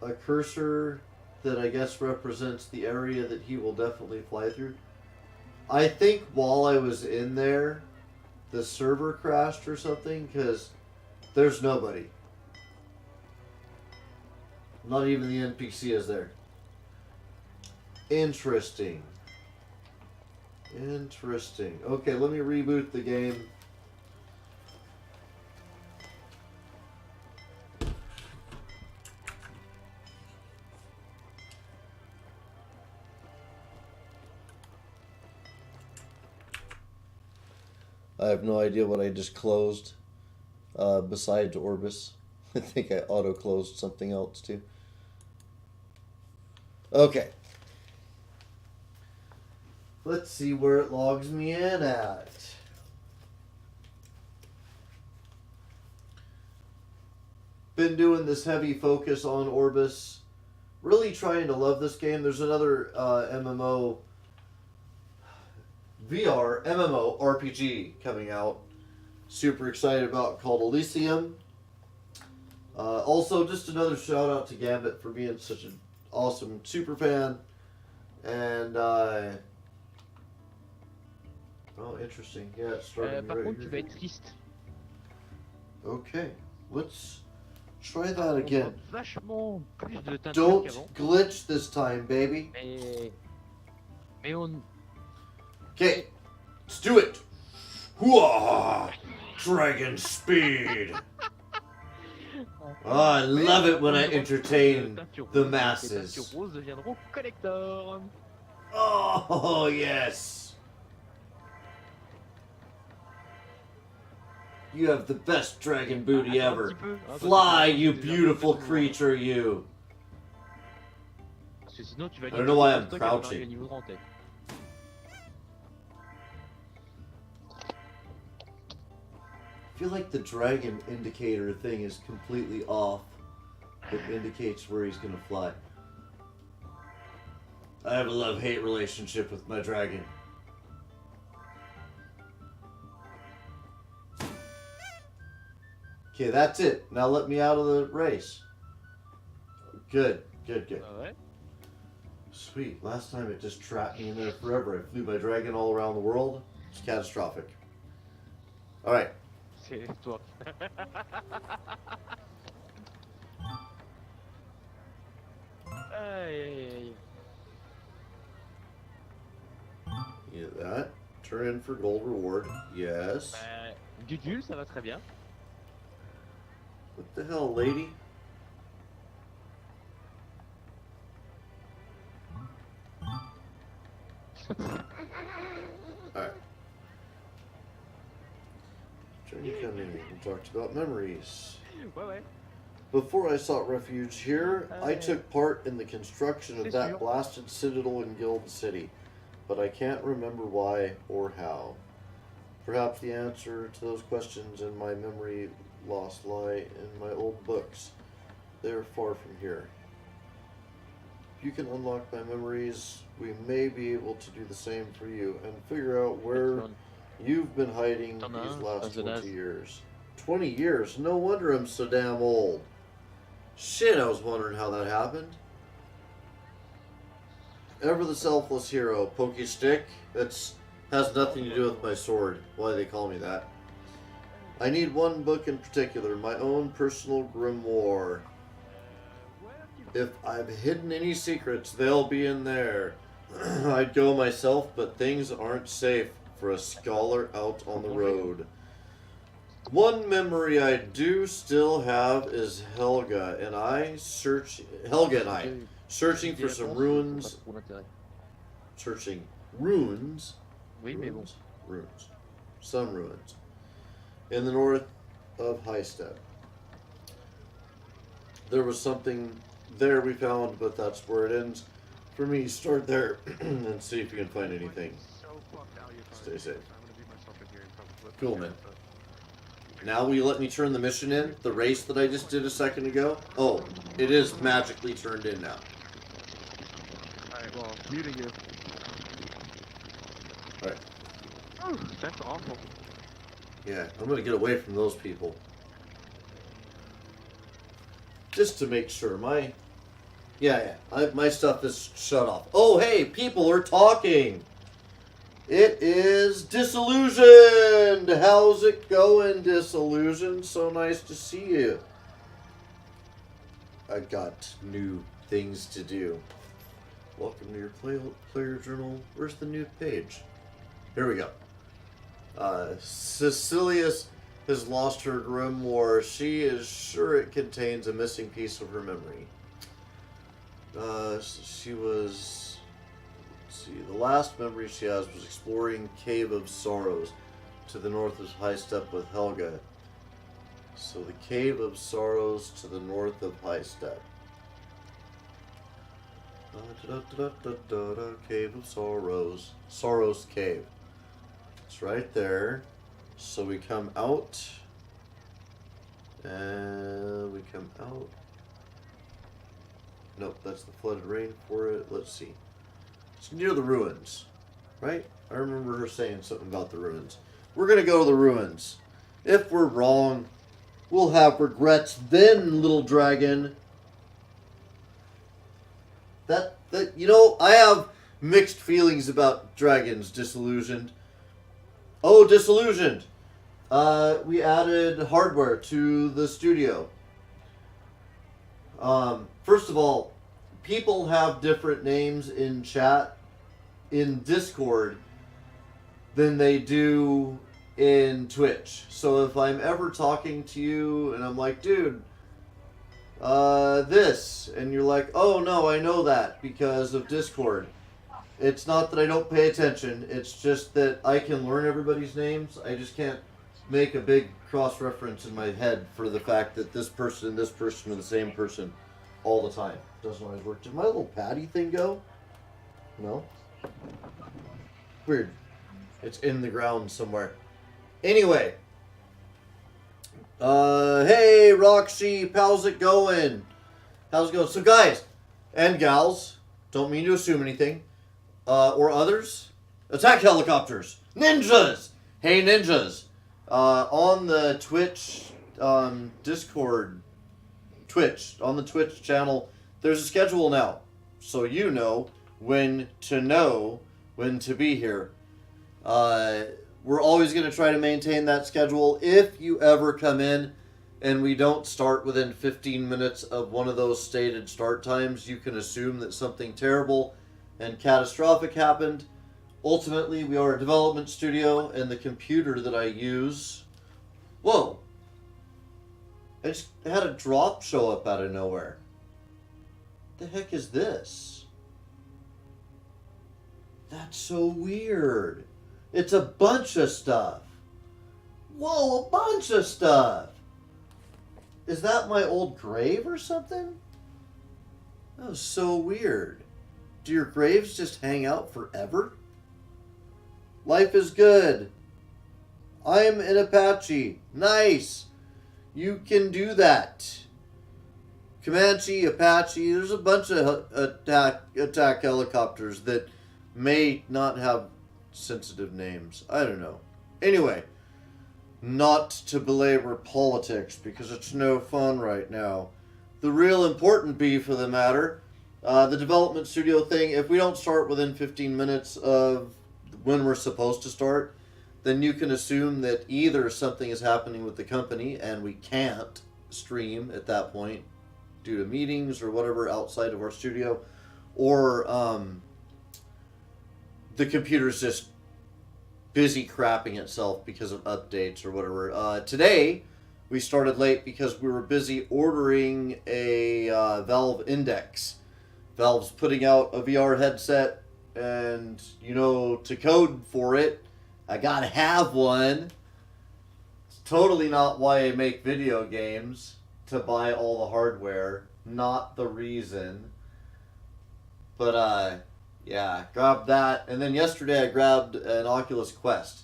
a cursor that I guess represents the area that he will definitely fly through. I think while I was in there, the server crashed or something, because there's nobody. Not even the NPC is there. Interesting. Interesting. Okay, let me reboot the game. I have no idea what I just closed besides Orbus. I think I auto-closed something else too. Okay. Let's see where it logs me in at. Been doing this heavy focus on Orbus. Really trying to love this game. There's another MMO VR MMO RPG coming out. Super excited about, called Elysium. Also, just another shout out to Gambit for being such an awesome super fan. And oh, interesting. Yeah, it's starting Par right contre, tu vas here. être triste. Okay, let's try that again. Vachement plus de teinture Don't qu'avant. glitch this time, baby. Mais on... Okay, let's do it. Hooah! Dragon speed. Oh, I love it when I entertain the masses. Les teintures roses deviendront collector. Oh, yes. You have the best dragon booty ever. Fly, you beautiful creature, you. Parce que sinon tu vas I don't know why I'm stock et tu vas crouching. arriver niveau 30. I feel like the dragon indicator thing is completely off. It indicates where he's gonna fly. I have a love-hate relationship with my dragon. Okay, that's it. Now let me out of the race. Good. Ah ouais. Sweet. Last time it just trapped me in there forever. I flew my dragon all around the world. It's catastrophic. Alright. C'est toi. Aïe aïe aïe. Get that. Turn in for gold reward. Yes. Gudule, ça va très bien. What the hell, lady? Alright. Journey coming. We talked about memories. Ouais ouais. Before I sought refuge here, I took part in the construction of C'est that sûr. blasted citadel in Guild City, but I can't remember why or how. Perhaps the answer to those questions in my memory loss lie in my old books. They're far from here. If you can unlock my memories, we may be able to do the same for you and figure out where you've been hiding these last 20 years. 20 years? No wonder I'm so damn old. Shit, I was wondering how that happened. Ever the selfless hero, Pokey Stick. That's has nothing to do with my sword. Why they call me that. I need one book in particular, my own personal grimoire. If I've hidden any secrets, they'll be in there. I'd go myself, but things aren't safe for a scholar out on the road. One memory I do still have is Helga and I searching for some ruins. Searching ruins. Oui, mais bon. Ruins. Some ruins. In the north of Highstead. There was something there we found, but that's where it ends. For me, start there and see if you can find anything. Stay safe. Cool, man. Now will you let me turn the mission in? The race that I just did a second ago? Oh, it is magically turned in now. Alright, well, muting you. Alright. Oh, that's awful. Yeah, I'm gonna get away from those people. Just to make sure my my stuff is shut off. Oh, hey, people are talking. It is Disillusioned. How's it going, Disillusioned? So nice to see you. I got new things to do. Welcome to your player journal. Where's the new page? Here we go. Cecilius has lost her grimoire. She is sure it contains a missing piece of her memory. She was... Let's see. The last memory she has was exploring Cave of Sorrows to the north of High Step with Helga. So the Cave of Sorrows to the north of High Step. Cave of Sorrows. Sorrows Cave. It's right there. So we come out. And we come out. Nope, that's the flooded rain for it. Let's see. It's near the ruins. Right? I remember her saying something about the ruins. We're going to go to the ruins. If we're wrong, we'll have regrets then, little dragon. You know, I have mixed feelings about dragons, Disillusioned. Oh, Disillusioned. We added hardware to the studio. First of all, people have different names in chat in Discord than they do in Twitch. So if I'm ever talking to you and I'm like, dude, this, and you're like, oh no, I know that because of Discord. It's not that I don't pay attention, it's just that I can learn everybody's names. I just can't make a big cross-reference in my head for the fact that this person and this person are the same person all the time. doesn't always work. Did my little patty thing go? No? Weird. It's in the ground somewhere. Anyway. Hey, Roxy, how's it going? How's it going? So, guys and gals, don't mean to assume anything, or others, attack helicopters, ninjas. Hey, ninjas, on the Twitch, Discord, on the Twitch channel, there's a schedule now, so you know when to be here. We're always going to try to maintain that schedule. If you ever come in and we don't start within 15 minutes of one of those stated start times, you can assume that something terrible and catastrophic happened. Ultimately, we are a development studio, and the computer that I use... Whoa! I just had a drop show up out of nowhere. The heck is this? That's so weird. It's a bunch of stuff. Whoa, a bunch of stuff. Is that my old grave or something? That was so weird. Do your graves just hang out forever? Life is good. I'm an Apache. Nice. You can do that. Comanche, Apache, there's a bunch of attack helicopters that may not have sensitive names. I don't know. Anyway, not to belabor politics because it's no fun right now. The real important beef of the matter, the development studio thing, if we don't start within 15 minutes of when we're supposed to start, then you can assume that either something is happening with the company and we can't stream at that point due to meetings or whatever outside of our studio, or the computer's just busy crapping itself because of updates or whatever. Today, we started late because we were busy ordering a Valve Index. Valve's putting out a VR headset, and, to code for it, I gotta have one. It's totally not why I make video games, to buy all the hardware. Not the reason. But, yeah, grabbed that. And then yesterday I grabbed an Oculus Quest.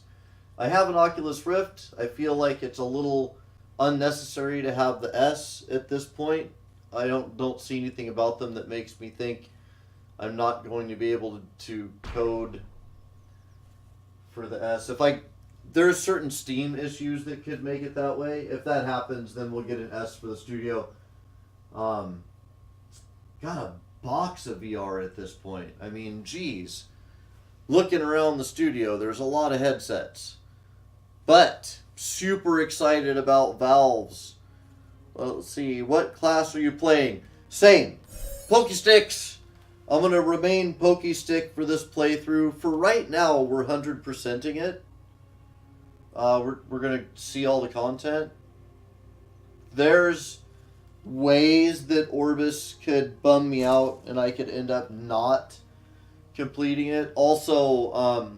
I have an Oculus Rift. I feel like it's a little unnecessary to have the S at this point. I don't see anything about them that makes me think I'm not going to be able to code for the S. There's certain Steam issues that could make it that way. If that happens, then we'll get an S for the studio. Got a box of VR at this point. I mean, geez. Looking around the studio, there's a lot of headsets. But, super excited about Valve's. Let's see, what class are you playing? Same. Pokesticks. I'm going to remain Pokestick for this playthrough. For right now, we're 100%ing it. We're going to see all the content. There's ways that Orbus could bum me out and I could end up not completing it. Also,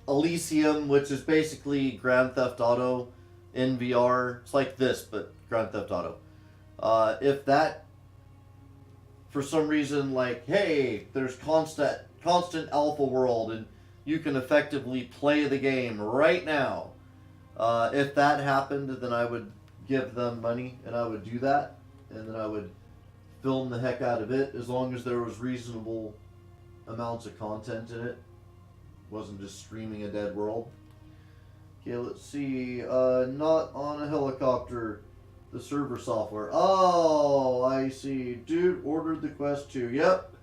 Elysium, which is basically Grand Theft Auto in VR. It's like this, but Grand Theft Auto. If that, for some reason, hey, there's constant alpha world and you can effectively play the game right now. If that happened, then I would give them money and I would do that. And then I would film the heck out of it as long as there was reasonable amounts of content in it. Wasn't just streaming a dead world. Okay, let's see. Not on a helicopter. The server software. Oh, I see. Dude ordered the Quest 2. Yep.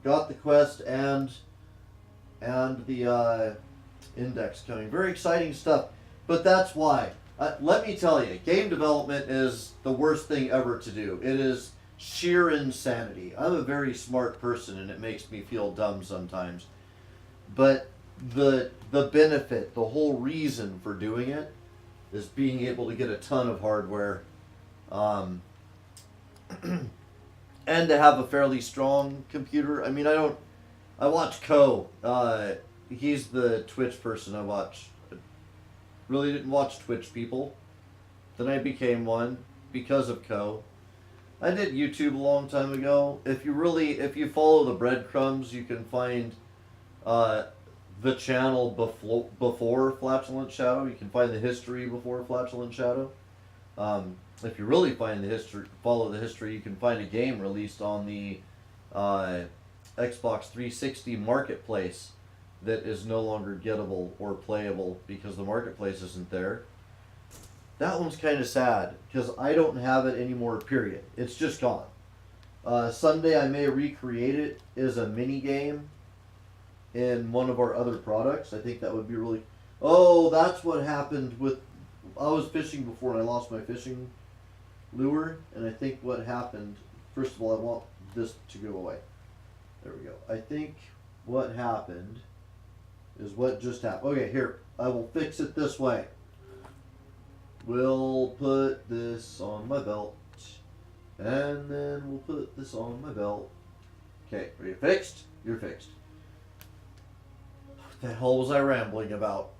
Got the Quest and the Index coming. Very exciting stuff. But that's why. Let me tell you, game development is the worst thing ever to do. It is sheer insanity. I'm a very smart person and it makes me feel dumb sometimes. But the benefit, the whole reason for doing it is being able to get a ton of hardware and to have a fairly strong computer. I mean, I watch Ko. He's the Twitch person I watch. I really didn't watch Twitch people. Then I became one. because of Co. I did YouTube a long time ago. If you follow the breadcrumbs, you can find the channel before Flatulent Shadow. You can find the history before Flatulent Shadow. If you really follow the history, you can find a game released on the Xbox 360 marketplace that is no longer gettable or playable because the marketplace isn't there. That one's kind of sad because I don't have it anymore, period. It's just gone. Someday I may recreate it as a mini game in one of our other products. I think that would be really... Oh, that's what happened with... I was fishing before and I lost my fishing lure, and I think what happened... First of all, I want this to go away. There we go. I think what happened is what just happened. Okay, here. I will fix it this way. We'll put this on my belt. And then we'll put this on my belt. Okay, are you fixed? You're fixed. What the hell was I rambling about?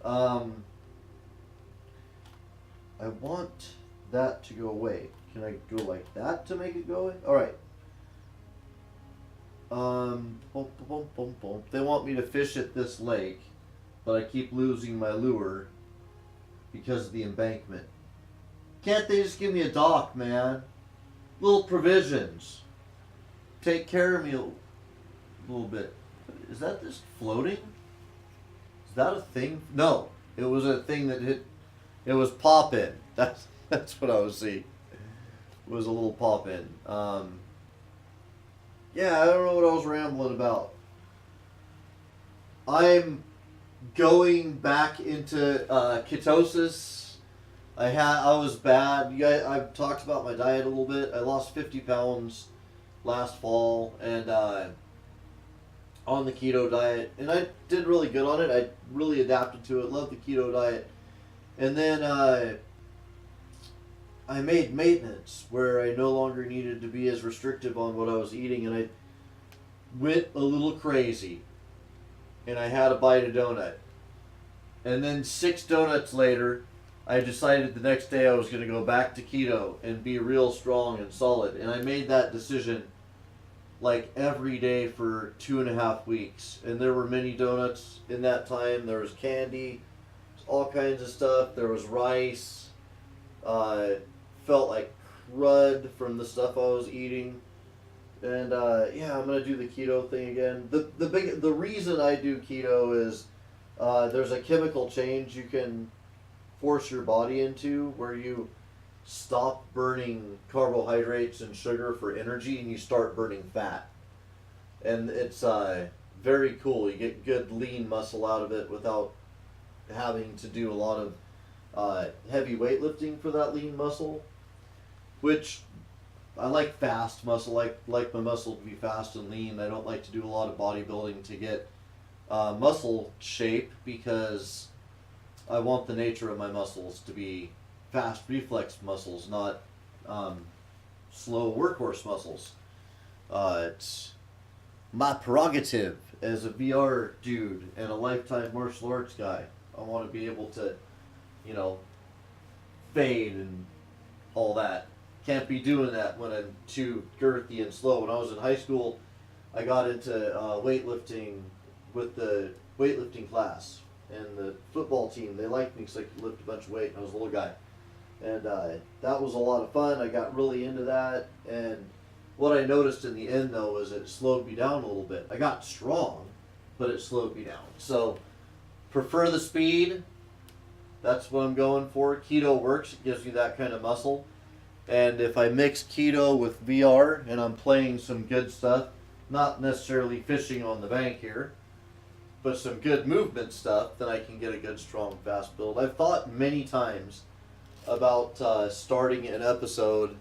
I want that to go away. Can I go like that to make it go away? Alright. Boom, boom, boom, boom. They want me to fish at this lake, but I keep losing my lure because of the embankment. Can't they just give me a dock, man? Little provisions. Take care of me a little bit. Is that just floating? Is that a thing? No. It was a thing that hit. It was pop-in. That's what I was seeing. It was a little pop-in. Yeah, I don't know what I was rambling about. I'm going back into ketosis. I was bad. You guys, I've talked about my diet a little bit. I lost 50 pounds last fall, and on the keto diet, and I did really good on it. I really adapted to it. Loved the keto diet, and then I made maintenance where I no longer needed to be as restrictive on what I was eating, and I went a little crazy, and I had a bite of donut, and then 6 donuts later, I decided the next day I was going to go back to keto and be real strong and solid, and I made that decision like every day for 2.5 weeks, and there were many donuts in that time. There was candy, all kinds of stuff. There was rice. Felt like crud from the stuff I was eating, and yeah, I'm gonna do the keto thing again. The reason I do keto is there's a chemical change you can force your body into where you stop burning carbohydrates and sugar for energy and you start burning fat, and it's very cool. You get good lean muscle out of it without having to do a lot of heavy weightlifting for that lean muscle, which I like fast muscle. Like my muscle to be fast and lean. I don't like to do a lot of bodybuilding to get muscle shape because I want the nature of my muscles to be fast reflex muscles, not slow workhorse muscles. It's my prerogative as a VR dude and a lifetime martial arts guy. I want to be able to, fade and all that. Can't be doing that when I'm too girthy and slow. When I was in high school, I got into weightlifting with the weightlifting class. And the football team, they liked me because I could lift a bunch of weight and I was a little guy. And that was a lot of fun. I got really into that. And what I noticed in the end, though, is it slowed me down a little bit. I got strong, but it slowed me down. So, prefer the speed. That's what I'm going for. Keto works. It gives you that kind of muscle. And if I mix keto with VR and I'm playing some good stuff, not necessarily fishing on the bank here, but some good movement stuff, then I can get a good, strong, fast build. I've thought many times about starting an episode,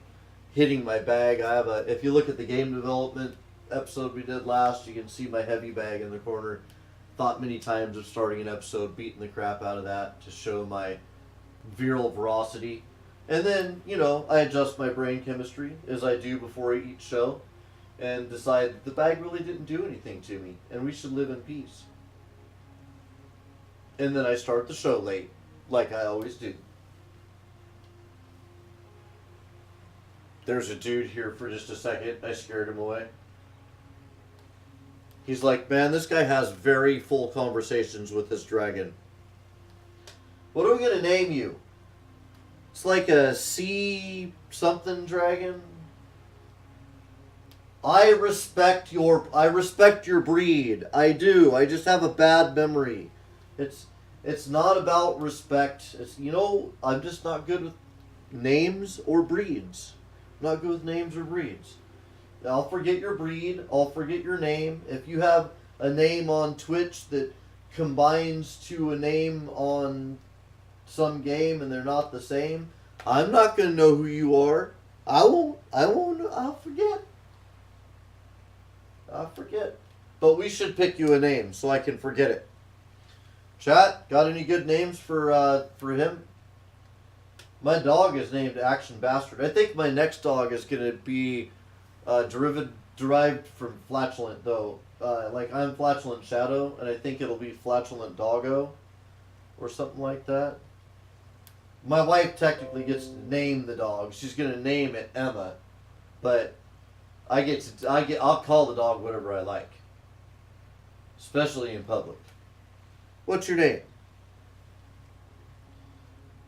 hitting my bag. I have if you look at the game development episode we did last, you can see my heavy bag in the corner. Thought many times of starting an episode, beating the crap out of that to show my virile veracity. And then, I adjust my brain chemistry as I do before each show and decide that the bag really didn't do anything to me and we should live in peace. And then I start the show late, like I always do. There's a dude here for just a second. I scared him away. He's like, man, this guy has very full conversations with this dragon. What are we gonna name you? It's like a sea something dragon. I respect your breed. I do. I just have a bad memory. It's not about respect. It's, you know, I'm just not good with names or breeds. I'm not good with names or breeds. I'll forget your breed. I'll forget your name. If you have a name on Twitch that combines to a name on some game and they're not the same, I'm not going to know who you are. I'll forget. I'll forget. But we should pick you a name so I can forget it. Chat, got any good names for him? My dog is named Action Bastard. I think my next dog is going to be derived from Flatulent, though. Like, I'm Flatulent Shadow, and I think it'll be Flatulent Doggo or something like that. My wife technically gets to name the dog. She's going to name it Emma, but I'll call the dog whatever I like, especially in public. What's your name?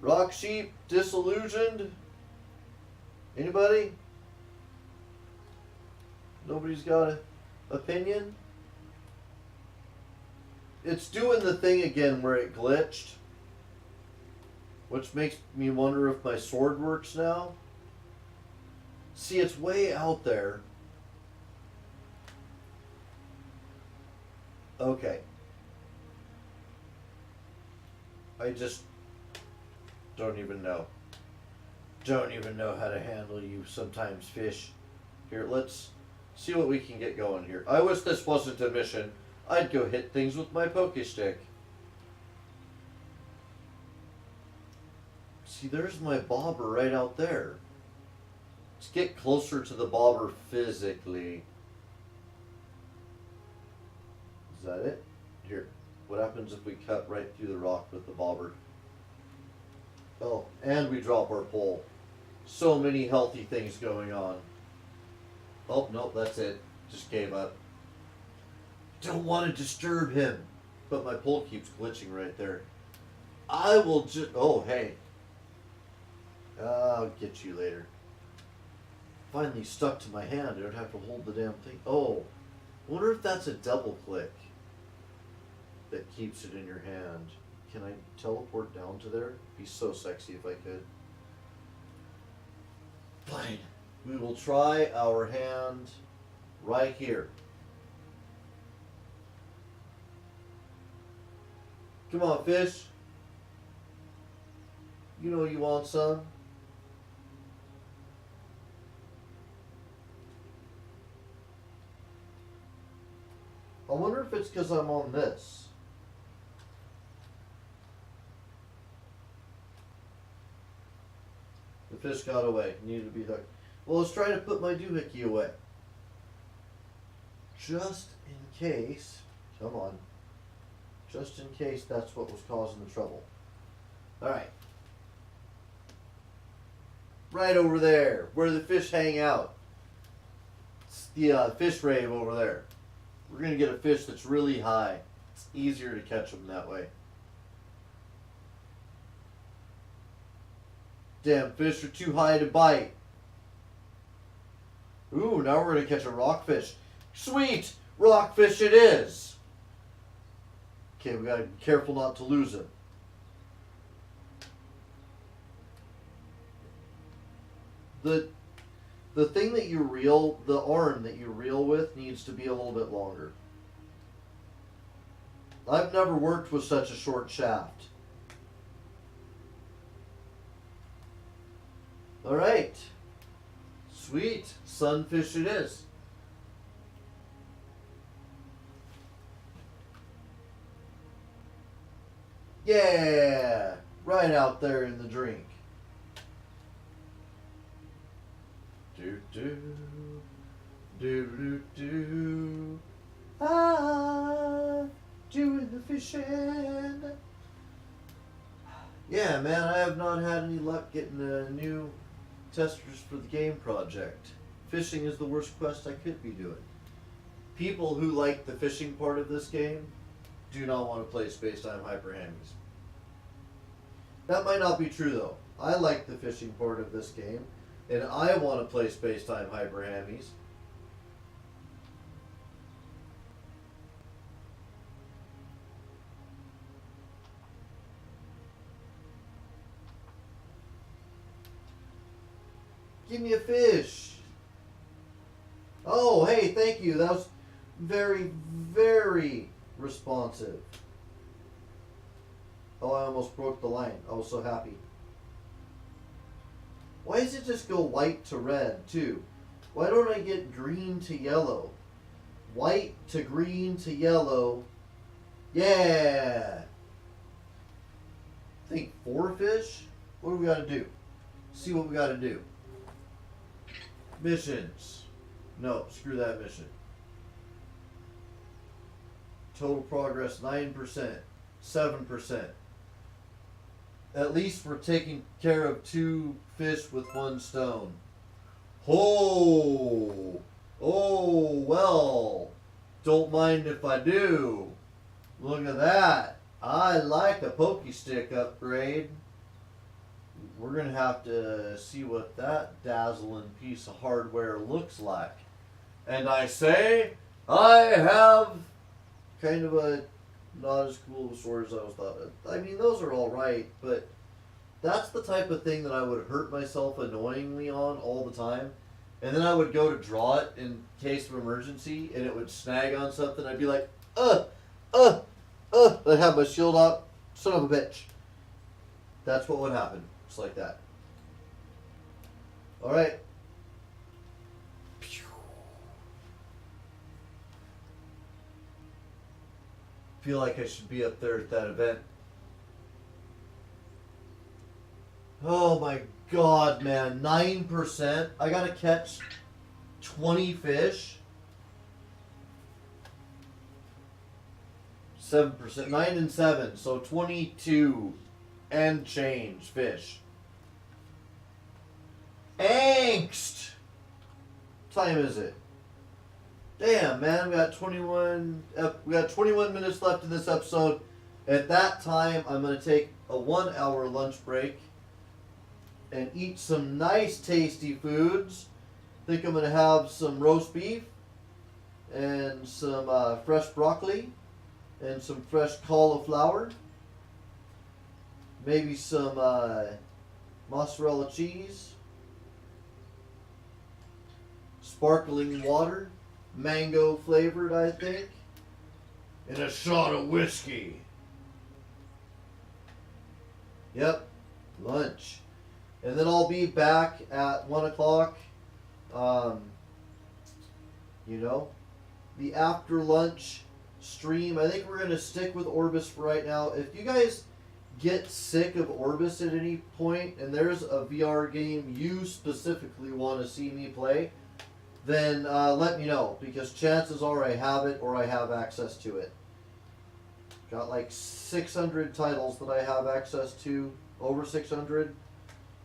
Rock Sheep, Disillusioned? Anybody? Nobody's got an opinion? It's doing the thing again where it glitched, which makes me wonder if my sword works now. See, it's way out there. Okay. I just don't even know. Don't even know how to handle you sometimes, fish. Here, let's see what we can get going here. I wish this wasn't a mission. I'd go hit things with my poke stick. See, there's my bobber right out there. Let's get closer to the bobber physically. Is that it? Here. What happens if we cut right through the rock with the bobber? Oh, and we drop our pole. So many healthy things going on. Oh, nope, that's it. Just gave up. Don't want to disturb him. But my pole keeps glitching right there. I will just... Oh, hey. I'll get you later. Finally stuck to my hand. I don't have to hold the damn thing. Oh, I wonder if that's a double click that keeps it in your hand. Can I teleport down to there? Be so sexy if I could. Fine. We will try our hand right here. Come on, fish. You know you want some. I wonder if it's because I'm on this. The fish got away. Needed to be hooked. Well, let's try to put my doohickey away. Just in case. Come on. Just in case that's what was causing the trouble. Alright. Right over there, where the fish hang out. It's the fish rave over there. We're going to get a fish that's really high. It's easier to catch them that way. Damn, fish are too high to bite. Ooh, now we're going to catch a rockfish. Sweet! Rockfish it is! Okay, we got to be careful not to lose him. The thing that you reel, the arm that you reel with needs to be a little bit longer. I've never worked with such a short shaft. Alright. Sweet. Sunfish it is. Yeah! Right out there in the drink. Do do do do do. Ah, doing the fishing. Yeah, man, I have not had any luck getting a new testers for the game project. Fishing is the worst quest I could be doing. People who like the fishing part of this game do not want to play Spacetime Hyper Hammies. That might not be true though. I like the fishing part of this game, and I want to play Spacetime Hyper Hammies. Give me a fish. Oh, hey, thank you. That was very, very responsive. Oh, I almost broke the line. I was so happy. Why does it just go white to red, too? Why don't I get green to yellow? White to green to yellow. Yeah! I think 4 fish? What do we gotta do? See what we gotta do. Missions. No, screw that mission. Total progress 9%, 7%. At least we're taking care of 2 fish with 1 stone. Oh! Oh, well. Don't mind if I do. Look at that. I like a pokey stick upgrade. We're going to have to see what that dazzling piece of hardware looks like. And I say, I have kind of a not as cool of a sword as I was thought. I mean, those are all right, but that's the type of thing that I would hurt myself annoyingly on all the time. And then I would go to draw it in case of emergency, and it would snag on something. I'd be like, I'd have my shield up. Son of a bitch. That's what would happen. Just like that. Alright. Feel like I should be up there at that event. Oh my god, man. 9%? I gotta catch 20 fish? 7%. 9 and 7. So 22 and change fish. Angst! What time is it? Damn, man, we got 21 minutes left in this episode. At that time, I'm going to take a 1-hour lunch break and eat some nice tasty foods. I think I'm going to have some roast beef and some fresh broccoli and some fresh cauliflower. Maybe some mozzarella cheese. Sparkling water. Mango flavored, I think. And a shot of whiskey. Yep. Lunch. And then I'll be back at 1 o'clock. The after lunch stream. I think we're going to stick with Orbus for right now. If you guys get sick of Orbus at any point and there's a VR game you specifically want to see me play, then let me know, because chances are I have it or I have access to it. Got like 600 titles that I have access to, over 600.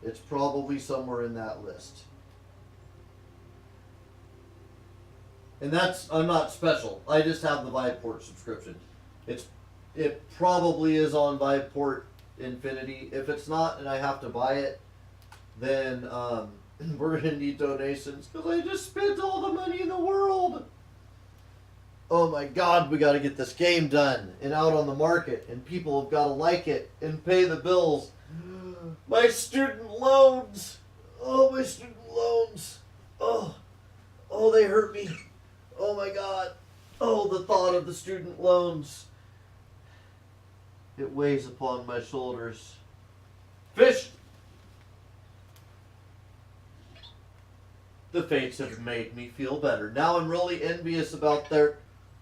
It's probably somewhere in that list. And I'm not special. I just have the Viveport subscription. It probably is on Viveport Infinity. If it's not and I have to buy it, then we're going to need donations, because I just spent all the money in the world. Oh my god, we got to get this game done and out on the market, and people have got to like it and pay the bills. My student loans. Oh, my student loans. Oh, they hurt me. Oh my god. Oh, the thought of the student loans. It weighs upon my shoulders. Fish! The fates have made me feel better. Now I'm really envious about their...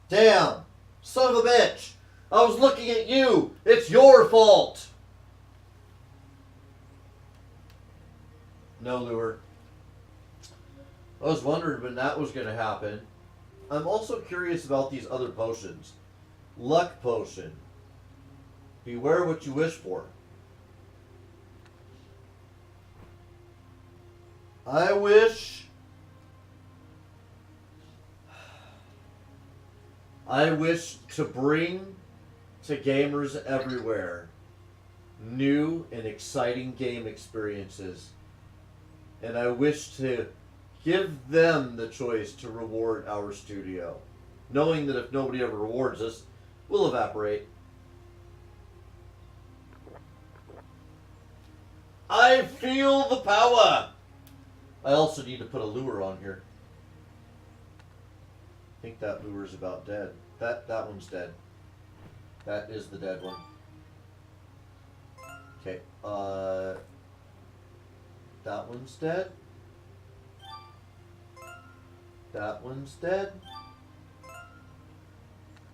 Damn! Son of a bitch! I was looking at you! It's your fault! No lure. I was wondering when that was going to happen. I'm also curious about these other potions. Luck potion. Beware what you wish for. I wish to bring to gamers everywhere new and exciting game experiences. And I wish to give them the choice to reward our studio, knowing that if nobody ever rewards us, we'll evaporate. I feel the power! I also need to put a lure on here. I think that lure's about dead. That one's dead. That is the dead one. Okay, that one's dead. That one's dead.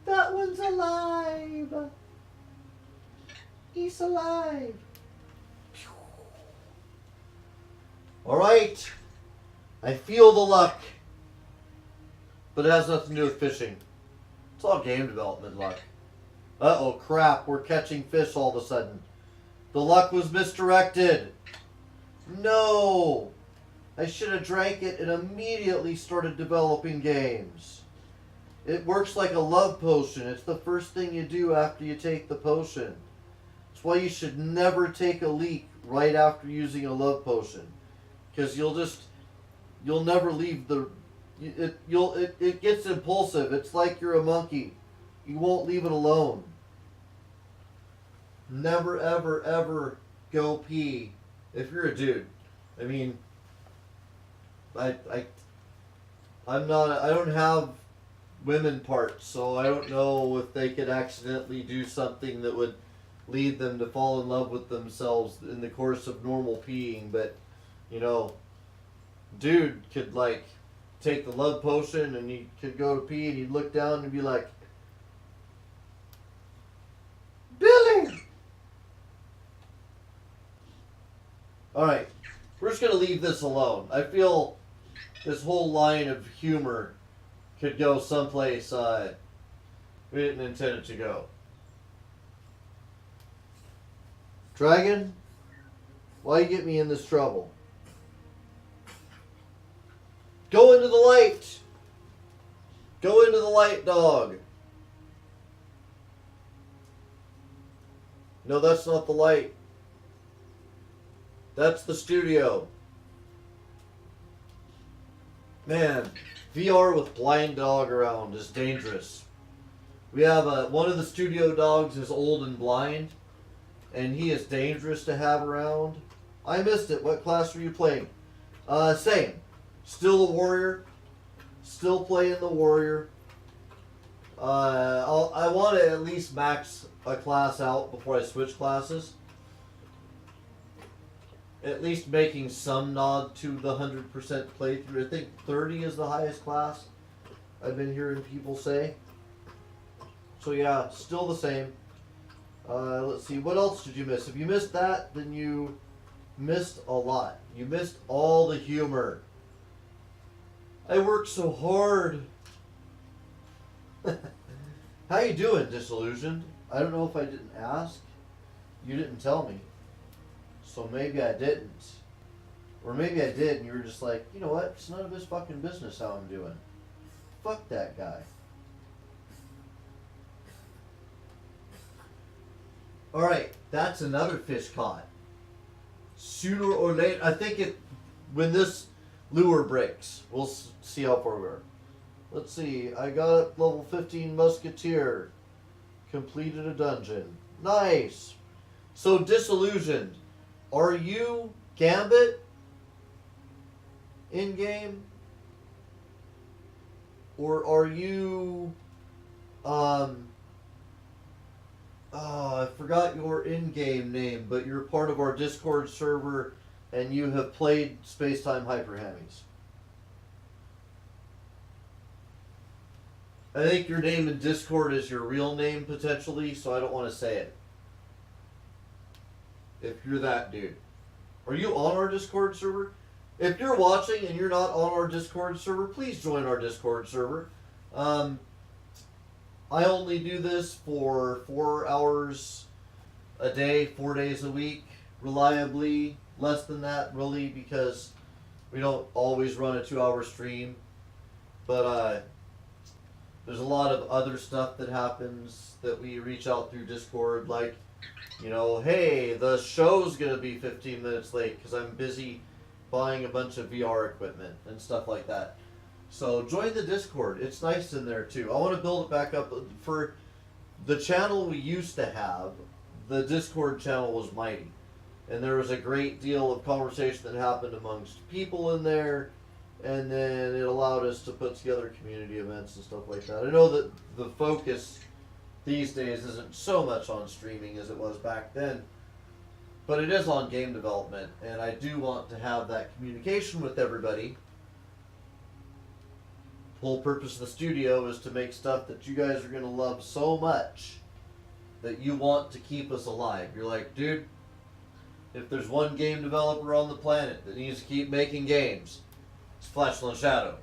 That one's alive. He's alive. Alright. I feel the luck. But it has nothing to do with fishing. It's all game development luck. Uh-oh, crap. We're catching fish all of a sudden. The luck was misdirected. No. I should have drank it and immediately started developing games. It works like a love potion. It's the first thing you do after you take the potion. That's why you should never take a leak right after using a love potion. Because you'll never leave the... It gets impulsive. It's like you're a monkey. You won't leave it alone. Never, ever, ever go pee if you're a dude. I mean, I don't have women parts, so I don't know if they could accidentally do something that would lead them to fall in love with themselves in the course of normal peeing, but, you know, dude could, like, take the love potion and he could go to pee and he'd look down and be like, Billy! Alright, we're just going to leave this alone. I feel this whole line of humor could go someplace we didn't intend it to go. Dragon, why you get me in this trouble? Go into the light! Go into the light, dog! No, that's not the light. That's the studio. Man, VR with blind dog around is dangerous. We have one of the studio dogs is old and blind, and he is dangerous to have around. I missed it. What class were you playing? Same. Still a warrior. Still playing the warrior. I want to at least max a class out before I switch classes. At least making some nod to the 100% playthrough. I think 30 is the highest class I've been hearing people say. So yeah, still the same. Let's see, what else did you miss? If you missed that, then you missed a lot. You missed all the humor. I worked so hard. How you doing, Disillusioned? I don't know if I didn't ask. You didn't tell me. So maybe I didn't. Or maybe I did and you were just like, you know what? It's none of his fucking business how I'm doing. Fuck that guy. Alright, that's another fish caught. Sooner or later, I think when this lure breaks, we'll see how far we are. Let's see, I got it, level 15 Musketeer. Completed a dungeon. Nice! So, Disillusioned, are you Gambit in-game? Or are you, I forgot your in-game name, but you're part of our Discord server and you have played Spacetime Hyper Hammies. I think your name in Discord is your real name, potentially, so I don't want to say it. If you're that dude. Are you on our Discord server? If you're watching and you're not on our Discord server, please join our Discord server. I only do this for 4 hours a day, 4 days a week, reliably. Less than that, really, because We don't always run a 2-hour stream, but there's a lot of other stuff that happens that we reach out through Discord, like, you know, hey, the show's gonna be 15 minutes late because I'm busy buying a bunch of VR equipment and stuff like that. So join the Discord. It's nice in there too. I want to build it back up. For the channel we used to have, the Discord channel was mighty. And there was a great deal of conversation that happened amongst people in there. And then it allowed us to put together community events and stuff like that. I know that the focus these days isn't so much on streaming as it was back then. But it is on game development. And I do want to have that communication with everybody. The whole purpose of the studio is to make stuff that you guys are going to love so much that you want to keep us alive. You're like, dude, if there's one game developer on the planet that needs to keep making games, it's Flatulent Shadow.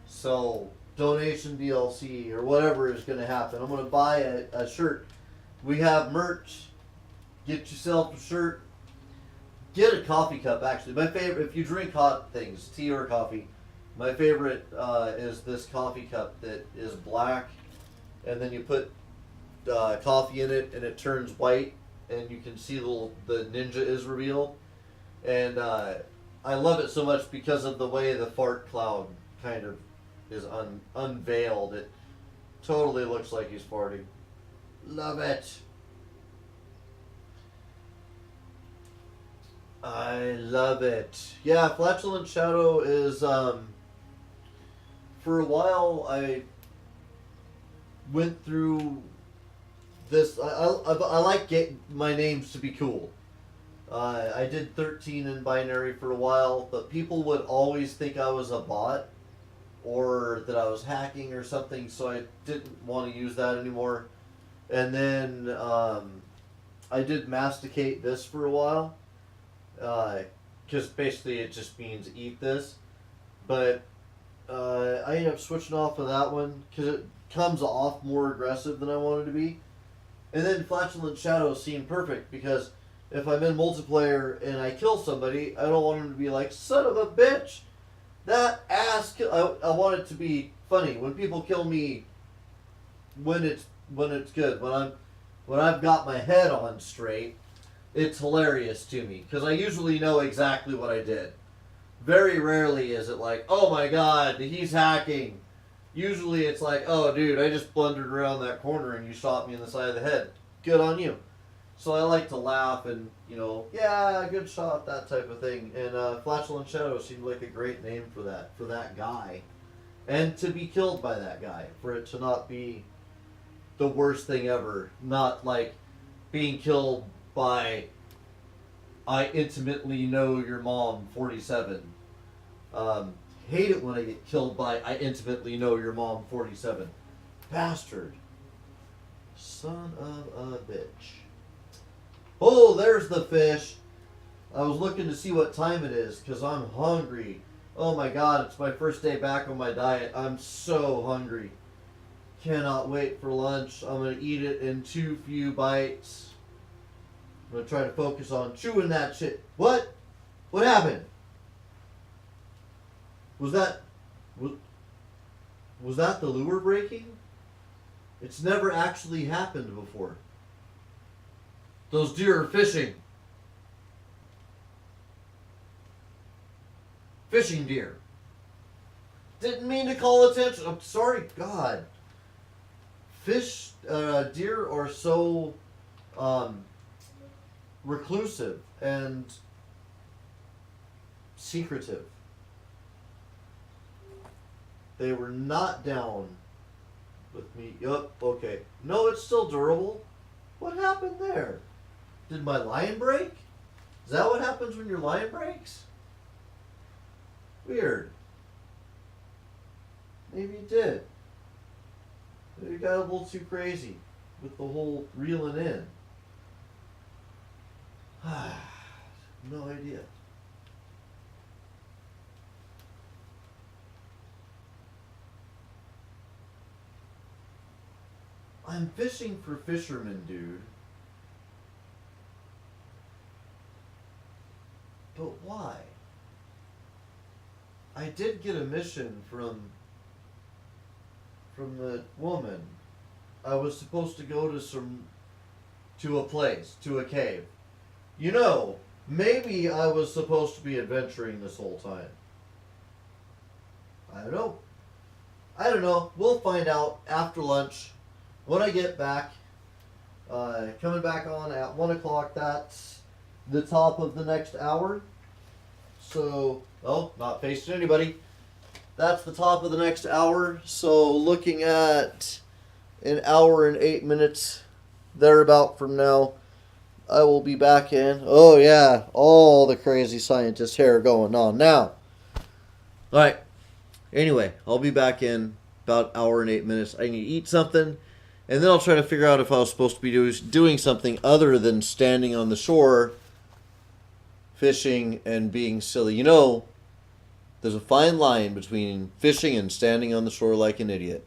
So, donation DLC or whatever is going to happen. I'm going to buy a shirt. We have merch. Get yourself a shirt. Get a coffee cup, actually. My favorite, if you drink hot things, tea or coffee, my favorite is this coffee cup that is black, and then you put coffee in it, and it turns white, and you can see the ninja is revealed. And I love it so much because of the way the fart cloud kind of is unveiled. It totally looks like he's farting. Love it. I love it. Yeah, Flatulent Shadow is, for a while I went through this. I like my names to be cool. I did 13 in binary for a while, but people would always think I was a bot or that I was hacking or something, so I didn't want to use that anymore. And then I did masticate this for a while, because basically it just means eat this. But I ended up switching off of that one because it comes off more aggressive than I wanted to be. And then Flatulent Shadow seemed perfect because if I'm in multiplayer and I kill somebody, I don't want them to be like, son of a bitch, that ass I want it to be funny. When people kill me, when it's good, when I've got my head on straight, it's hilarious to me because I usually know exactly what I did. Very rarely is it like, oh my god, he's hacking. Usually it's like, oh dude, I just blundered around that corner and you shot me in the side of the head. Good on you. So I like to laugh and, yeah, good shot, that type of thing. And Flatulent Shadow seemed like a great name for that guy. And to be killed by that guy, for it to not be the worst thing ever. Not like being killed by I intimately know your mom 47. Hate it when I get killed by I intimately know your mom 47. Bastard. Son of a bitch. Oh, there's the fish. I was looking to see what time it is because I'm hungry. Oh my god, it's my first day back on my diet. I'm so hungry. Cannot wait for lunch. I'm going to eat it in too few bites. I'm going to try to focus on chewing that shit. What? What happened? Was that the lure breaking? It's never actually happened before. Those deer are fishing. Fishing deer. Didn't mean to call attention. I'm sorry, God. Deer are so reclusive and secretive. They were not down with me. Yup, okay. No, it's still durable. What happened there? Did my line break? Is that what happens when your line breaks? Weird. Maybe it did. Maybe it got a little too crazy with the whole reeling in. No idea. I'm fishing for fishermen, dude. But why? I did get a mission from the woman. I was supposed to go to a place, to a cave. You know, maybe I was supposed to be adventuring this whole time. I don't know. I don't know. We'll find out after lunch. When I get back, coming back on at 1 o'clock, that's the top of the next hour. So, oh, not facing anybody. That's the top of the next hour. So, looking at an hour and 8 minutes, thereabout from now, I will be back in. Oh, yeah, all the crazy scientist hair going on now. Alright. Anyway, I'll be back in about an hour and 8 minutes. I need to eat something, and then I'll try to figure out if I was supposed to be doing something other than standing on the shore, fishing, and being silly. You know, there's a fine line between fishing and standing on the shore like an idiot.